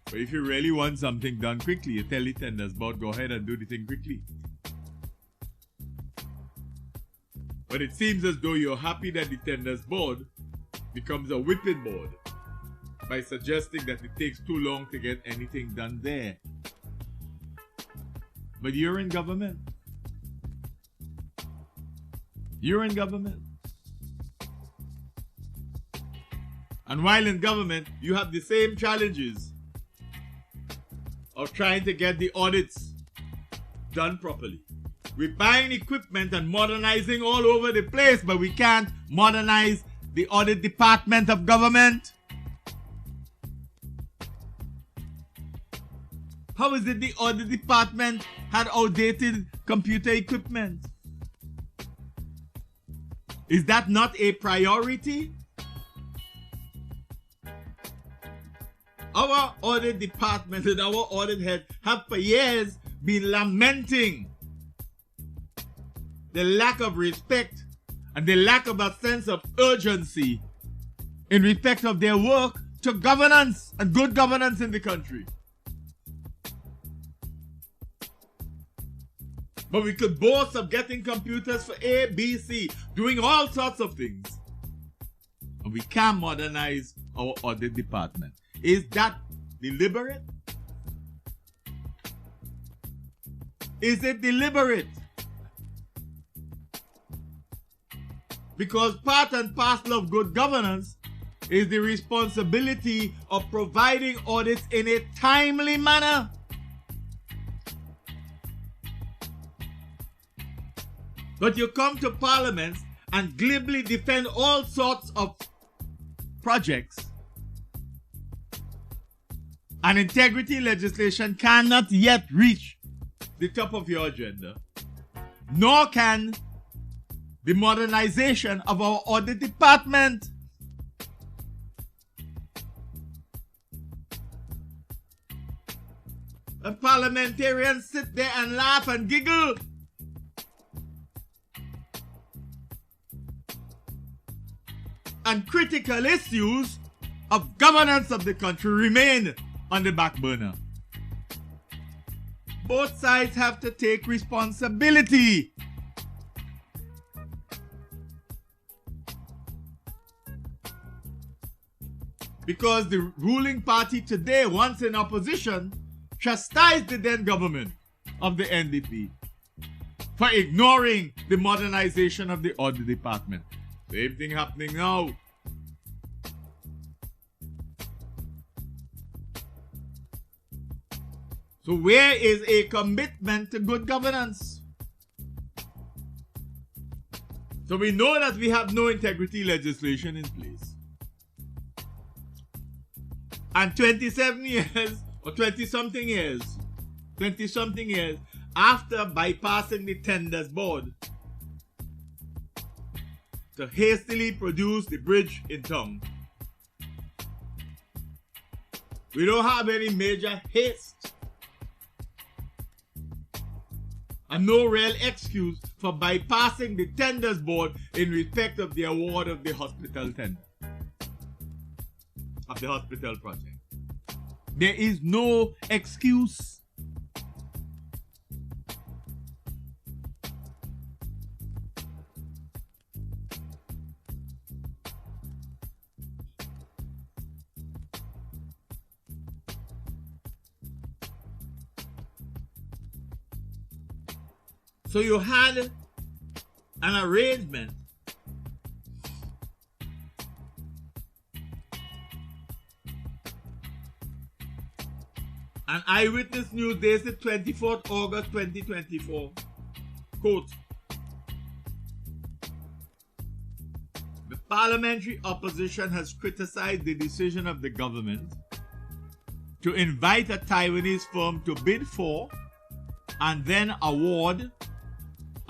Speaker 1: But if you really want something done quickly, you tell the tenders board, go ahead and do the thing quickly. But it seems as though you're happy that the tenders board becomes a whipping board by suggesting that it takes too long to get anything done there. But you're in government. You're in government. And while in government, you have the same challenges of trying to get the audits done properly. We're buying equipment and modernizing all over the place, but we can't modernize the audit department of government. How is it the audit department had outdated computer equipment? Is that not a priority? Our audit department and our audit head have for years been lamenting the lack of respect and the lack of a sense of urgency in respect of their work to governance and good governance in the country. But we could boast of getting computers for A, B, C, doing all sorts of things. And we can't modernize our audit department. Is that deliberate? Is it deliberate? Because part and parcel of good governance is the responsibility of providing audits in a timely manner. But you come to Parliament and glibly defend all sorts of projects, and integrity legislation cannot yet reach the top of your agenda, nor can the modernization of our audit department. And parliamentarians sit there and laugh and giggle. And critical issues of governance of the country remain on the back burner. Both sides have to take responsibility. Because the ruling party today, once in opposition, chastised the then government of the NDP for ignoring the modernization of the audit department. Same thing happening now. So where is a commitment to good governance? So we know that we have no integrity legislation in place. And 27 years, or 20-something years after bypassing the tenders board to hastily produce the bridge in town, we don't have any major haste and no real excuse for bypassing the tenders board in respect of the award of the hospital tender, of the hospital project. There is no excuse. So you had an arrangement An Eyewitness News dated 24th August 2024. Quote, the parliamentary opposition has criticized the decision of the government to invite a Taiwanese firm to bid for and then award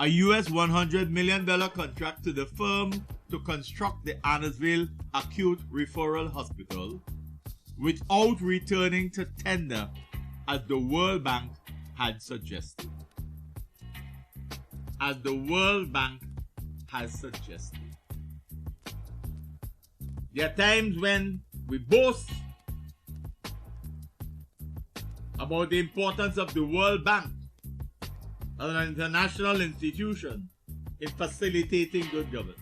Speaker 1: a US $100 million contract to the firm to construct the Annisville Acute Referral Hospital without returning to tender as the World Bank had suggested. As the World Bank has suggested. There are times when we boast about the importance of the World Bank as an international institution in facilitating good governance.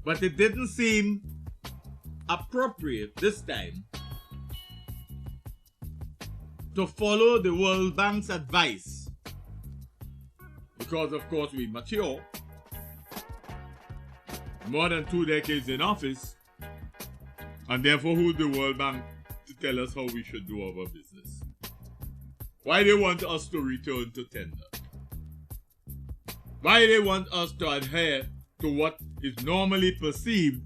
Speaker 1: But it didn't seem appropriate this time to follow the World Bank's advice because, of course, we mature, more than 2 decades in office, and therefore who's the World Bank to tell us how we should do our business? Why they want us to return to tender? Why they want us to adhere to what is normally perceived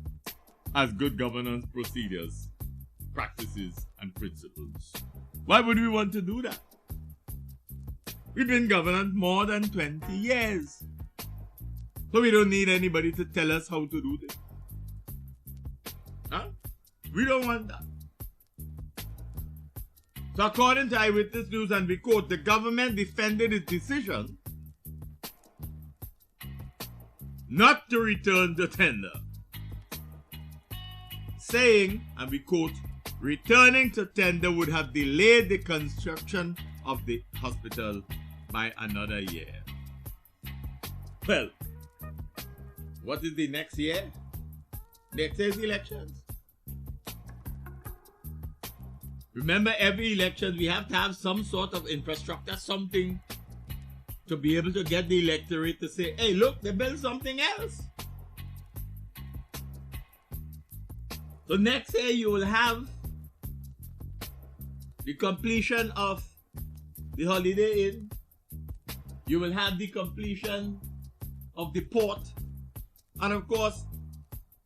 Speaker 1: as good governance procedures, practices, and principles? Why would we want to do that? We've been governed more than 20 years. So we don't need anybody to tell us how to do this. Huh? We don't want that. So according to Eyewitness News, and we quote, the government defended its decision not to return the tender, saying, and we quote, returning to tender would have delayed the construction of the hospital by another year. Well, what is the next year? Next year's elections. Remember, every election we have to have some sort of infrastructure, something to be able to get the electorate to say, hey, look, they built something else. So next year you will have the completion of the Holiday Inn. You will have the completion of the port. And of course,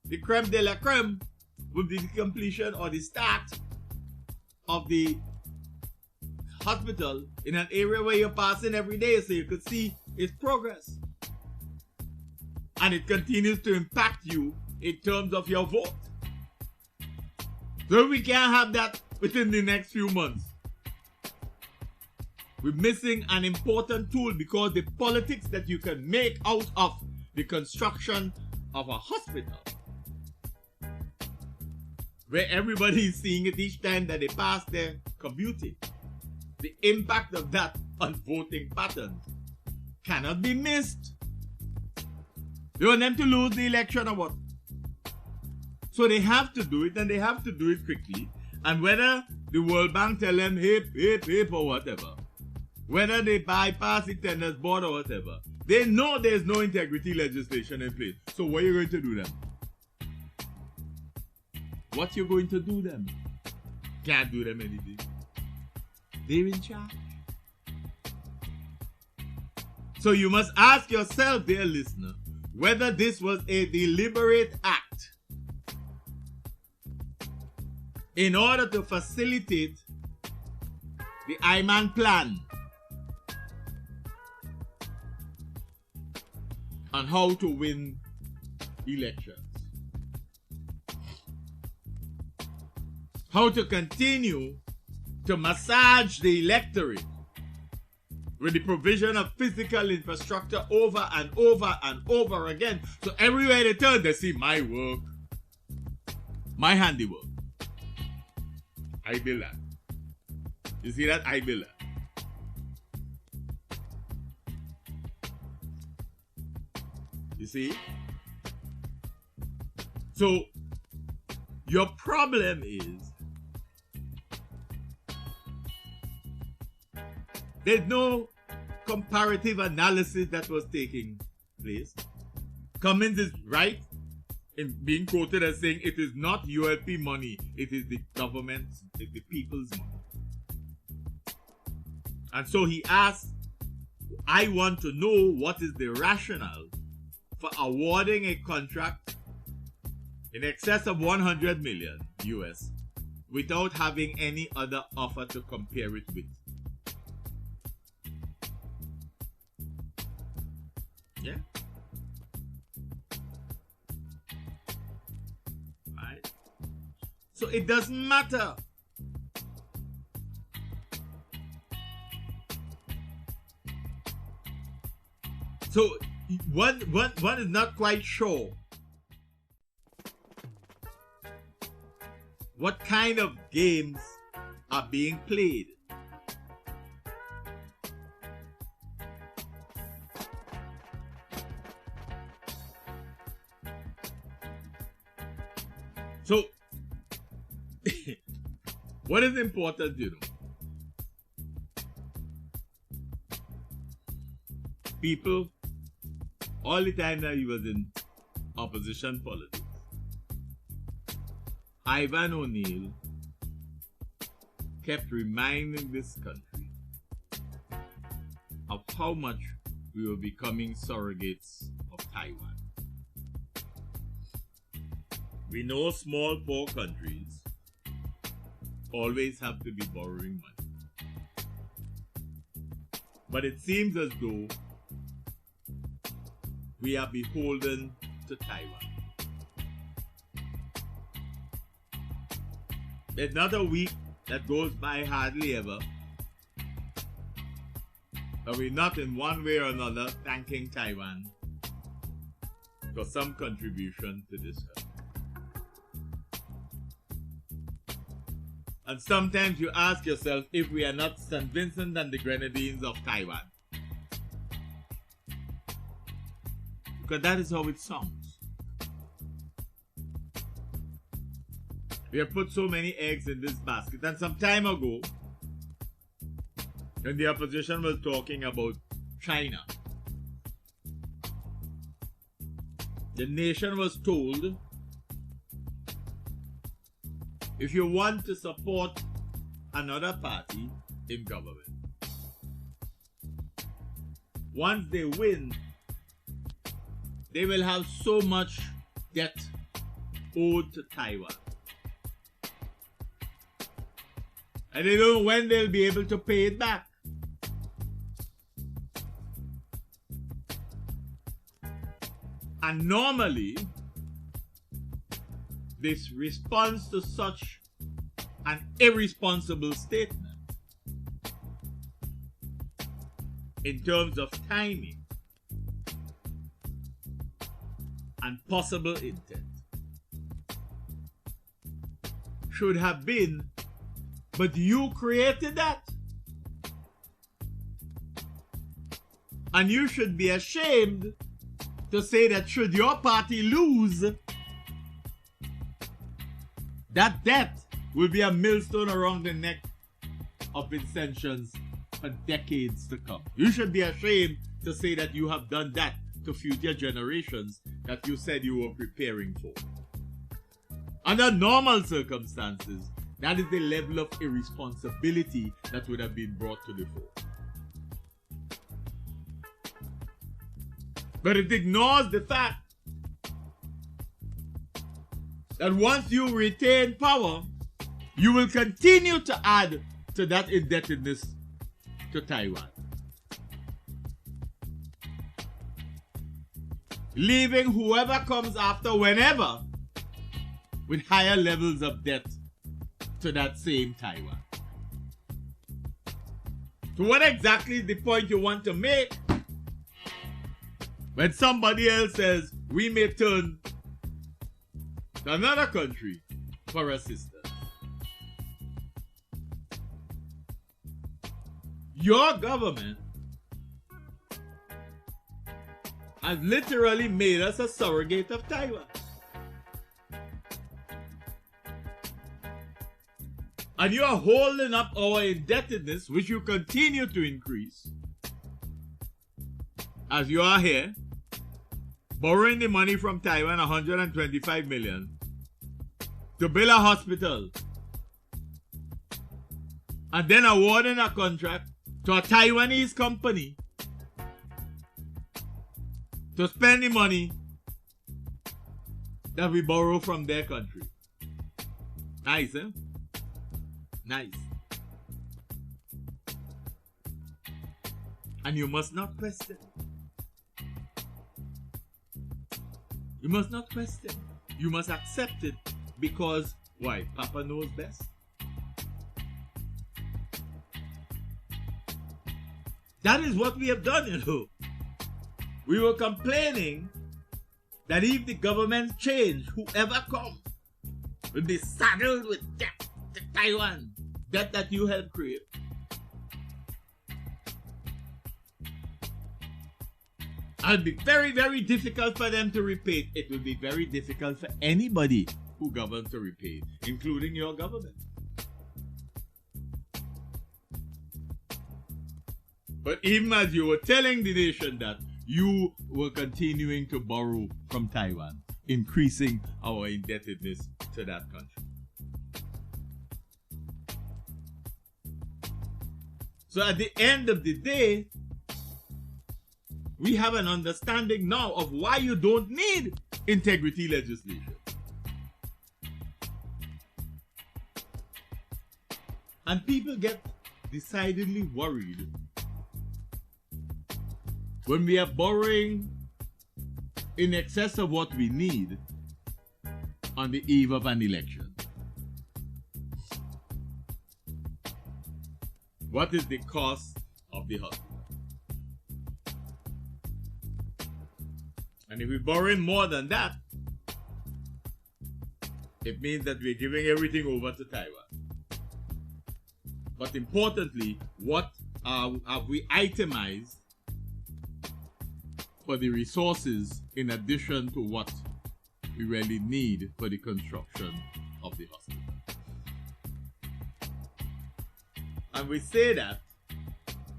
Speaker 1: the creme de la creme will be the completion or the start of the hospital in an area where you're passing every day so you could see its progress. And it continues to impact you in terms of your vote. So we can't have that within the next few months. We're missing an important tool because the politics that you can make out of the construction of a hospital, where everybody is seeing it each time that they pass their commuting, the impact of that on voting patterns cannot be missed. They want them to lose the election or what? So they have to do it, and they have to do it quickly. And whether the World Bank tell them hip, hip, hip or whatever, whether they bypass the tenders board or whatever, they know there's no integrity legislation in place. So what are you going to do then? What you going to do then? Can't do them anything. They're in charge. So you must ask yourself, dear listener, whether this was a deliberate act in order to facilitate the Iman plan on how to win elections. How to continue to massage the electorate with the provision of physical infrastructure over and over and over again. So everywhere they turn, they see my work, my handiwork. I build that. You see that? I build that. You see? So, your problem is there's no comparative analysis that was taking place. Cummins is right in being quoted as saying it is not ULP money, it is the government's, it's the people's money. And so he asked, I want to know what is the rationale for awarding a contract in excess of 100 million US without having any other offer to compare it with. Yeah? Right? So it doesn't matter. So one is not quite sure what kind of games are being played. So what is important, you know? People, all the time that he was in opposition politics, Ivan O'Neill kept reminding this country of how much we were becoming surrogates of Taiwan. We know small poor countries always have to be borrowing money. But it seems as though we are beholden to Taiwan. There's not a week that goes by hardly ever that we're not in one way or another thanking Taiwan for some contribution to this country. And sometimes you ask yourself if we are not St. Vincent and the Grenadines of Taiwan. Because that is how it sounds. We have put so many eggs in this basket. And some time ago, when the opposition was talking about China, the nation was told, if you want to support another party in government, once they win, they will have so much debt owed to Taiwan. And they don't know when they'll be able to pay it back. And normally, this response to such an irresponsible statement in terms of timing and possible intent should have been, but you created that. And you should be ashamed to say that should your party lose, that debt will be a millstone around the neck of Vincentians for decades to come. You should be ashamed to say that you have done that to future generations that you said you were preparing for. Under normal circumstances, that is the level of irresponsibility that would have been brought to the fore. But it ignores the fact that once you retain power, you will continue to add to that indebtedness to Taiwan, leaving whoever comes after whenever with higher levels of debt to that same Taiwan. So what exactly is the point you want to make when somebody else says we may turn to another country for assistance? Your government has literally made us a surrogate of Taiwan. And you are holding up our indebtedness, which you continue to increase, as you are here, borrowing the money from Taiwan, 125 million, to build a hospital, and then awarding a contract to a Taiwanese company to spend the money that we borrow from their country. Nice, eh? Nice. And you must not question. You must not question. You must accept it because, why? Papa knows best. That is what we have done, you know. We were complaining that if the government change, whoever comes will be saddled with debt to Taiwan. Debt that you helped create. It'll be very, very difficult for them to repay. It will be very difficult for anybody who governs to repay, including your government. But even as you were telling the nation that, you were continuing to borrow from Taiwan, increasing our indebtedness to that country. So at the end of the day, we have an understanding now of why you don't need integrity legislation. And people get decidedly worried when we are borrowing in excess of what we need on the eve of an election. What is the cost of the hospital? And if we're borrowing more than that, it means that we're giving everything over to Taiwan. But importantly, what have we itemized for the resources in addition to what we really need for the construction of the hospital? And we say that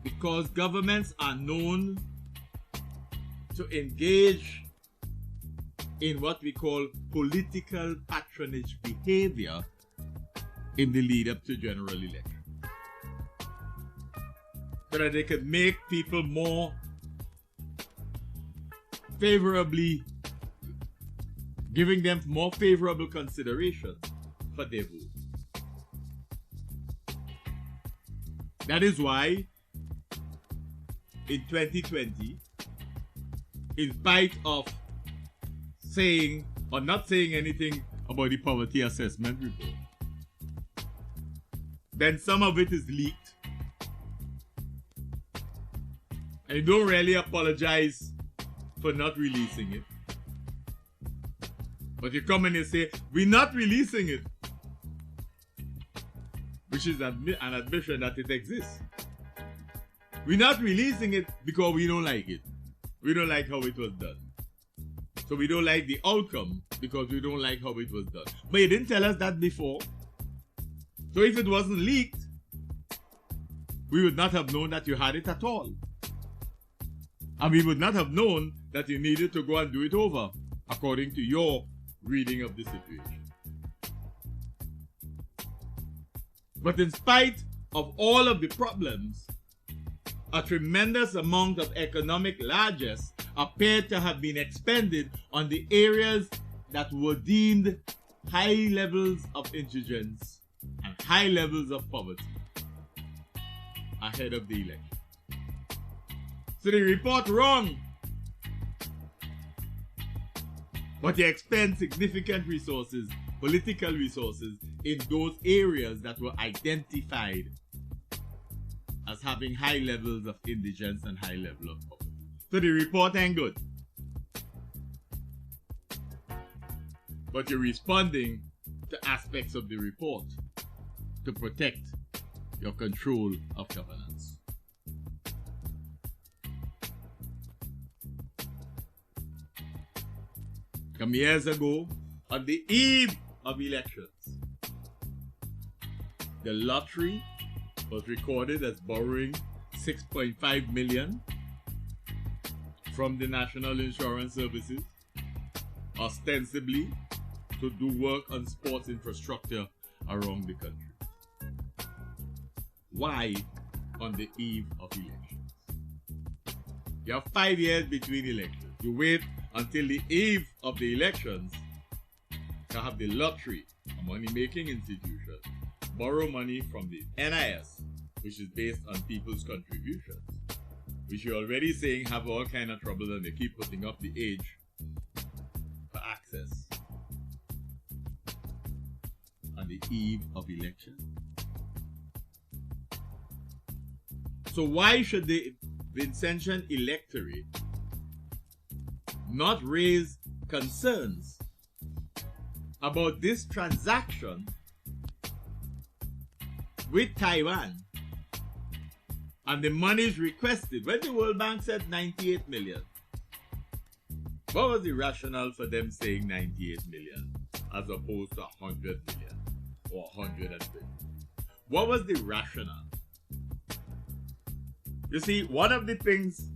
Speaker 1: because governments are known to engage in what we call political patronage behavior in the lead up to general election. So that they could make people more favorably, giving them more favorable consideration for their vote. That is why in 2020, in spite of saying or not saying anything about the poverty assessment report, then some of it is leaked. And you don't really apologize for not releasing it. But you come in and say, we're not releasing it. Which is an admission that it exists. We're not releasing it because we don't like it. We don't like how it was done. So we don't like the outcome because we don't like how it was done. But you didn't tell us that before. So if it wasn't leaked, we would not have known that you had it at all. And we would not have known that you needed to go and do it over, according to your reading of the situation. But in spite of all of the problems, a tremendous amount of economic largesse appeared to have been expended on the areas that were deemed high levels of indigence and high levels of poverty ahead of the election. So they report wrong, but they expend significant resources, political resources, in those areas that were identified as having high levels of indigence and high level of poverty. So the report ain't good. But you're responding to aspects of the report to protect your control of governance. Some years ago, on the eve of elections, the lottery was recorded as borrowing 6.5 million from the National Insurance Services, ostensibly to do work on sports infrastructure around the country. Why on the eve of elections? You have 5 years between elections. You wait until the eve of the elections to have the lottery, a money-making institution, borrow money from the NIS, which is based on people's contributions, which you're already saying have all kind of trouble and they keep putting up the age for access on the eve of election. So why should the Vincentian electorate not raise concerns about this transaction with Taiwan and the monies requested? When the World Bank said 98 million, what was the rationale for them saying 98 million as opposed to 100 million or 150? What was the rationale? You see, one of the things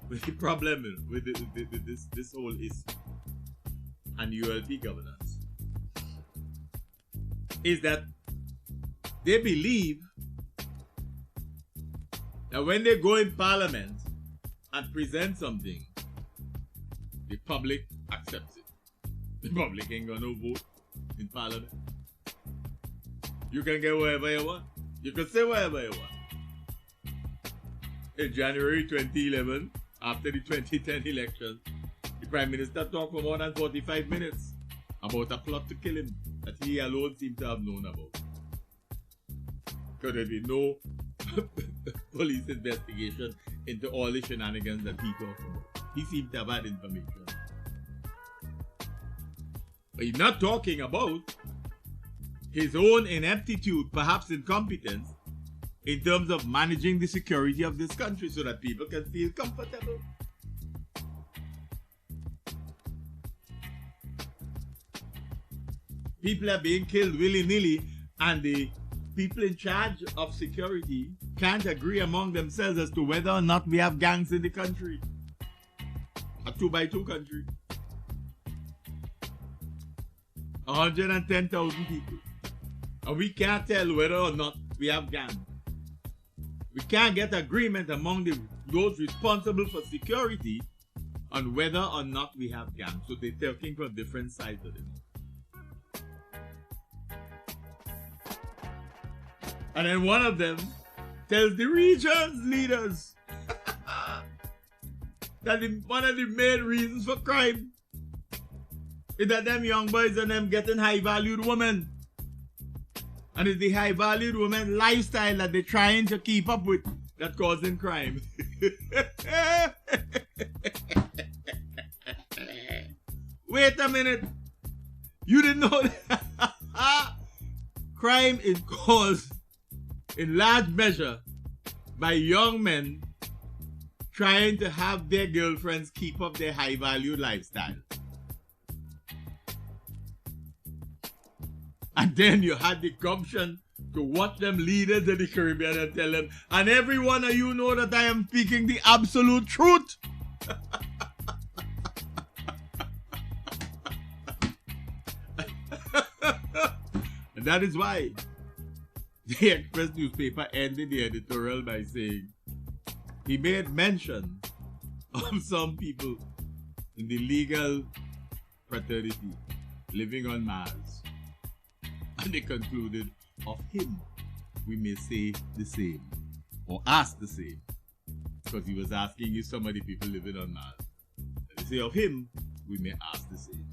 Speaker 1: with the problem with this whole issue and ULP governance is that they believe that when they go in Parliament and present something, the public accepts it. The public ain't gonna vote in Parliament. You can get whatever you want. You can say whatever you want. In January 2011, after the 2010 election, the Prime Minister talked for more than 45 minutes about a plot to kill him that he alone seemed to have known about. Because there'd be no police investigation into all the shenanigans that he talked about. He seemed to have had information. But he's not talking about his own ineptitude, perhaps incompetence, in terms of managing the security of this country so that people can feel comfortable. People are being killed willy-nilly and the people in charge of security can't agree among themselves as to whether or not we have gangs in the country. A 2x2 country. 110,000 people. And we can't tell whether or not we have gangs. We can't get agreement among those responsible for security on whether or not we have gangs. So they're talking from different sides of it. And then one of them tells the region's leaders that one of the main reasons for crime is that them young boys and them getting high-valued women. And it's the high-valued women lifestyle that they're trying to keep up with that causing crime. Wait a minute. You didn't know that? Crime is caused in large measure by young men trying to have their girlfriends keep up their high-value lifestyle. And then you had the gumption to watch them leaders of the Caribbean and tell them, and every one of you know that I am speaking the absolute truth. And that is why the Express newspaper ended the editorial by saying he made mention of some people in the legal fraternity living on Mars. And they concluded, of him, we may say the same, or ask the same, because he was asking you some of the people living on Mars. And they say, of him, we may ask the same.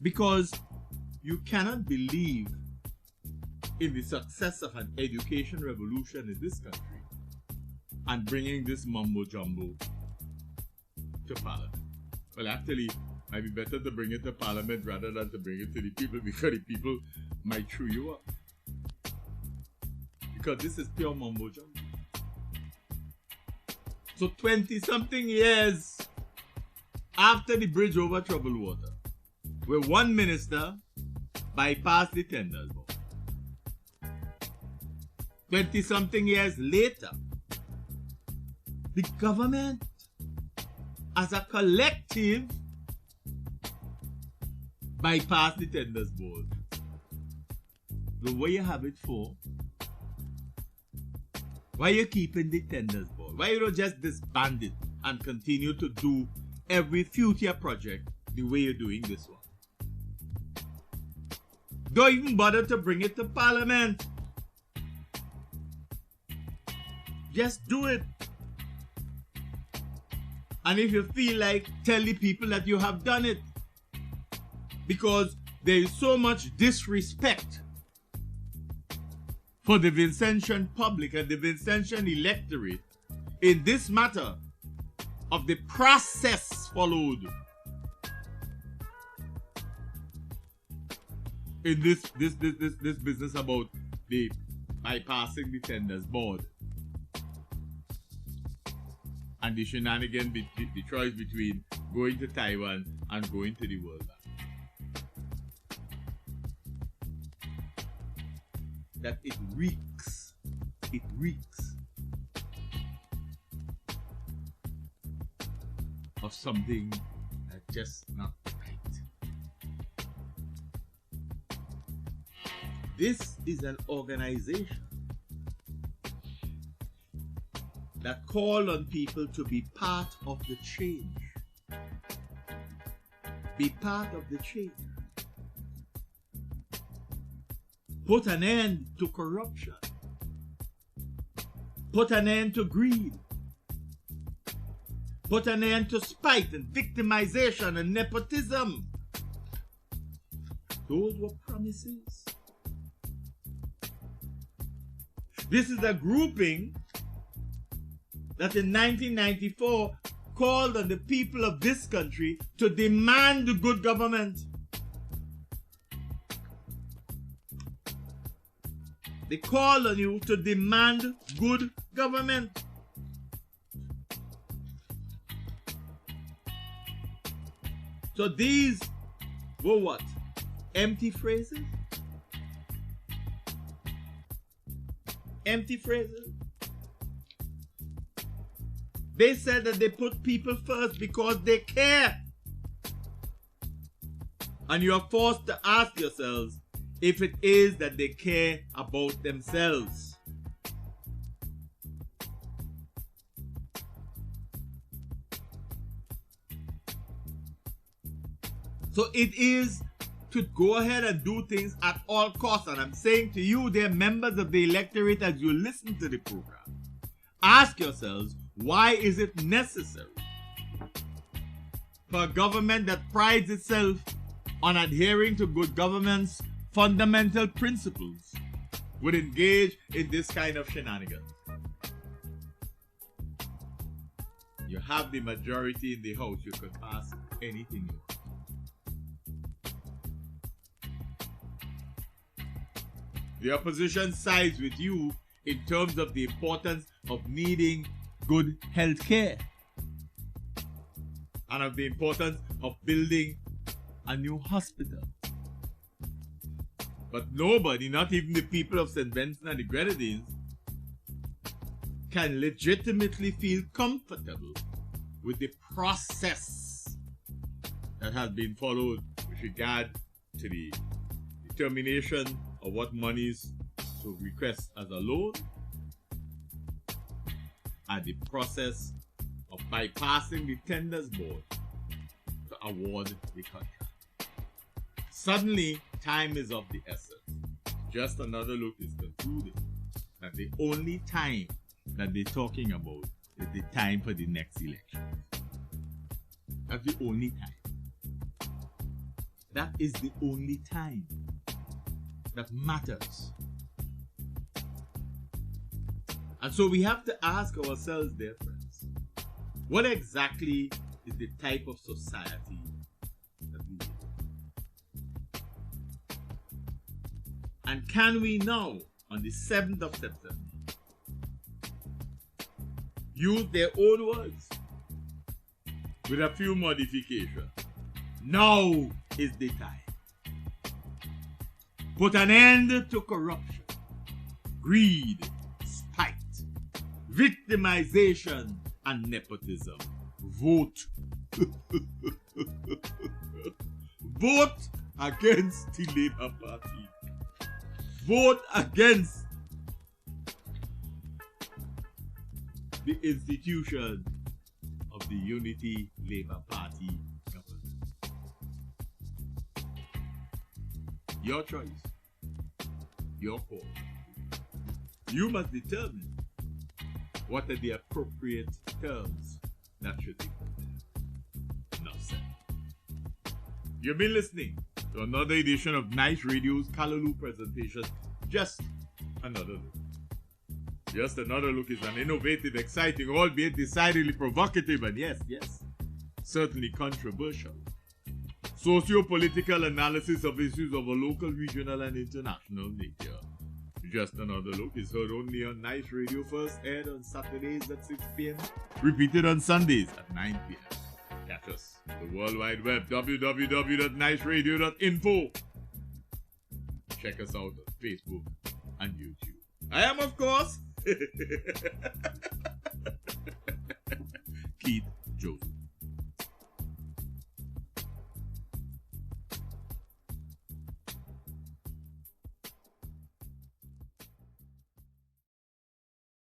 Speaker 1: Because you cannot believe in the success of an education revolution in this country and bringing this mumbo-jumbo to Parliament. Well, actually, it might be better to bring it to Parliament rather than to bring it to the people, because the people might chew you up. Because this is pure mumbo-jumbo. So 20-something years after the bridge over troubled water, where one minister bypassed the tenders board. 20-something years later, the government, as a collective, bypassed the tenders board. The way you have it for? Why are you keeping the tenders board? Why you don't just disband it and continue to do every future project the way you're doing this one? Don't even bother to bring it to Parliament. Just do it. And if you feel like, tell the people that you have done it. Because there is so much disrespect for the Vincentian public and the Vincentian electorate in this matter of the process followed in this business about the bypassing the tenders board and the shenanigan, the choice between going to Taiwan and going to the World Bank. That it reeks of something that's just not right. This is an organization that call on people to be part of the change. Be part of the change. Put an end to corruption. Put an end to greed. Put an end to spite and victimization and nepotism. Those were promises. This is a grouping that in 1994 called on the people of this country to demand good government. They call on you to demand good government. So these were what? Empty phrases? Empty phrases? They said that they put people first because they care. And you are forced to ask yourselves if it is that they care about themselves. So it is to go ahead and do things at all costs. And I'm saying to you, dear members of the electorate, as you listen to the program, ask yourselves, why is it necessary for a government that prides itself on adhering to good governance fundamental principles would engage in this kind of shenanigans? You have the majority in the House. You could pass anything you want. The opposition sides with you in terms of the importance of needing good health care and of the importance of building a new hospital. But nobody, not even the people of St. Vincent and the Grenadines, can legitimately feel comfortable with the process that has been followed with regard to the determination of what monies to request as a loan and the process of bypassing the tenders board to award the contract. Suddenly, time is of the essence. Just Another Look is concluding that the only time that they're talking about is the time for the next election. That's the only time. That is the only time that matters. And so we have to ask ourselves, dear friends, what exactly is the type of society that we live in? And can we now, on the 7th of September, use their own words with a few modifications? Now is the time. Put an end to corruption, greed, spite, victimization, and nepotism. Vote. Vote against the Labour Party. Vote against the institution of the Unity Labour Party government. Your choice. Your call. You must determine what are the appropriate terms that should be put. Enough said. You've been listening to another edition of Nice Radio's Callaloo presentation, Just Another Look. Just Another Look is an innovative, exciting, albeit decidedly provocative, and yes, certainly controversial socio-political analysis of issues of a local, regional, and international nature. Just Another Look is heard only on Nice Radio, first aired on Saturdays at 6 p.m., repeated on Sundays at 9 p.m. Catch us on the World Wide Web, www.niceradio.info. Check us out on Facebook and YouTube. I am, of course, Keith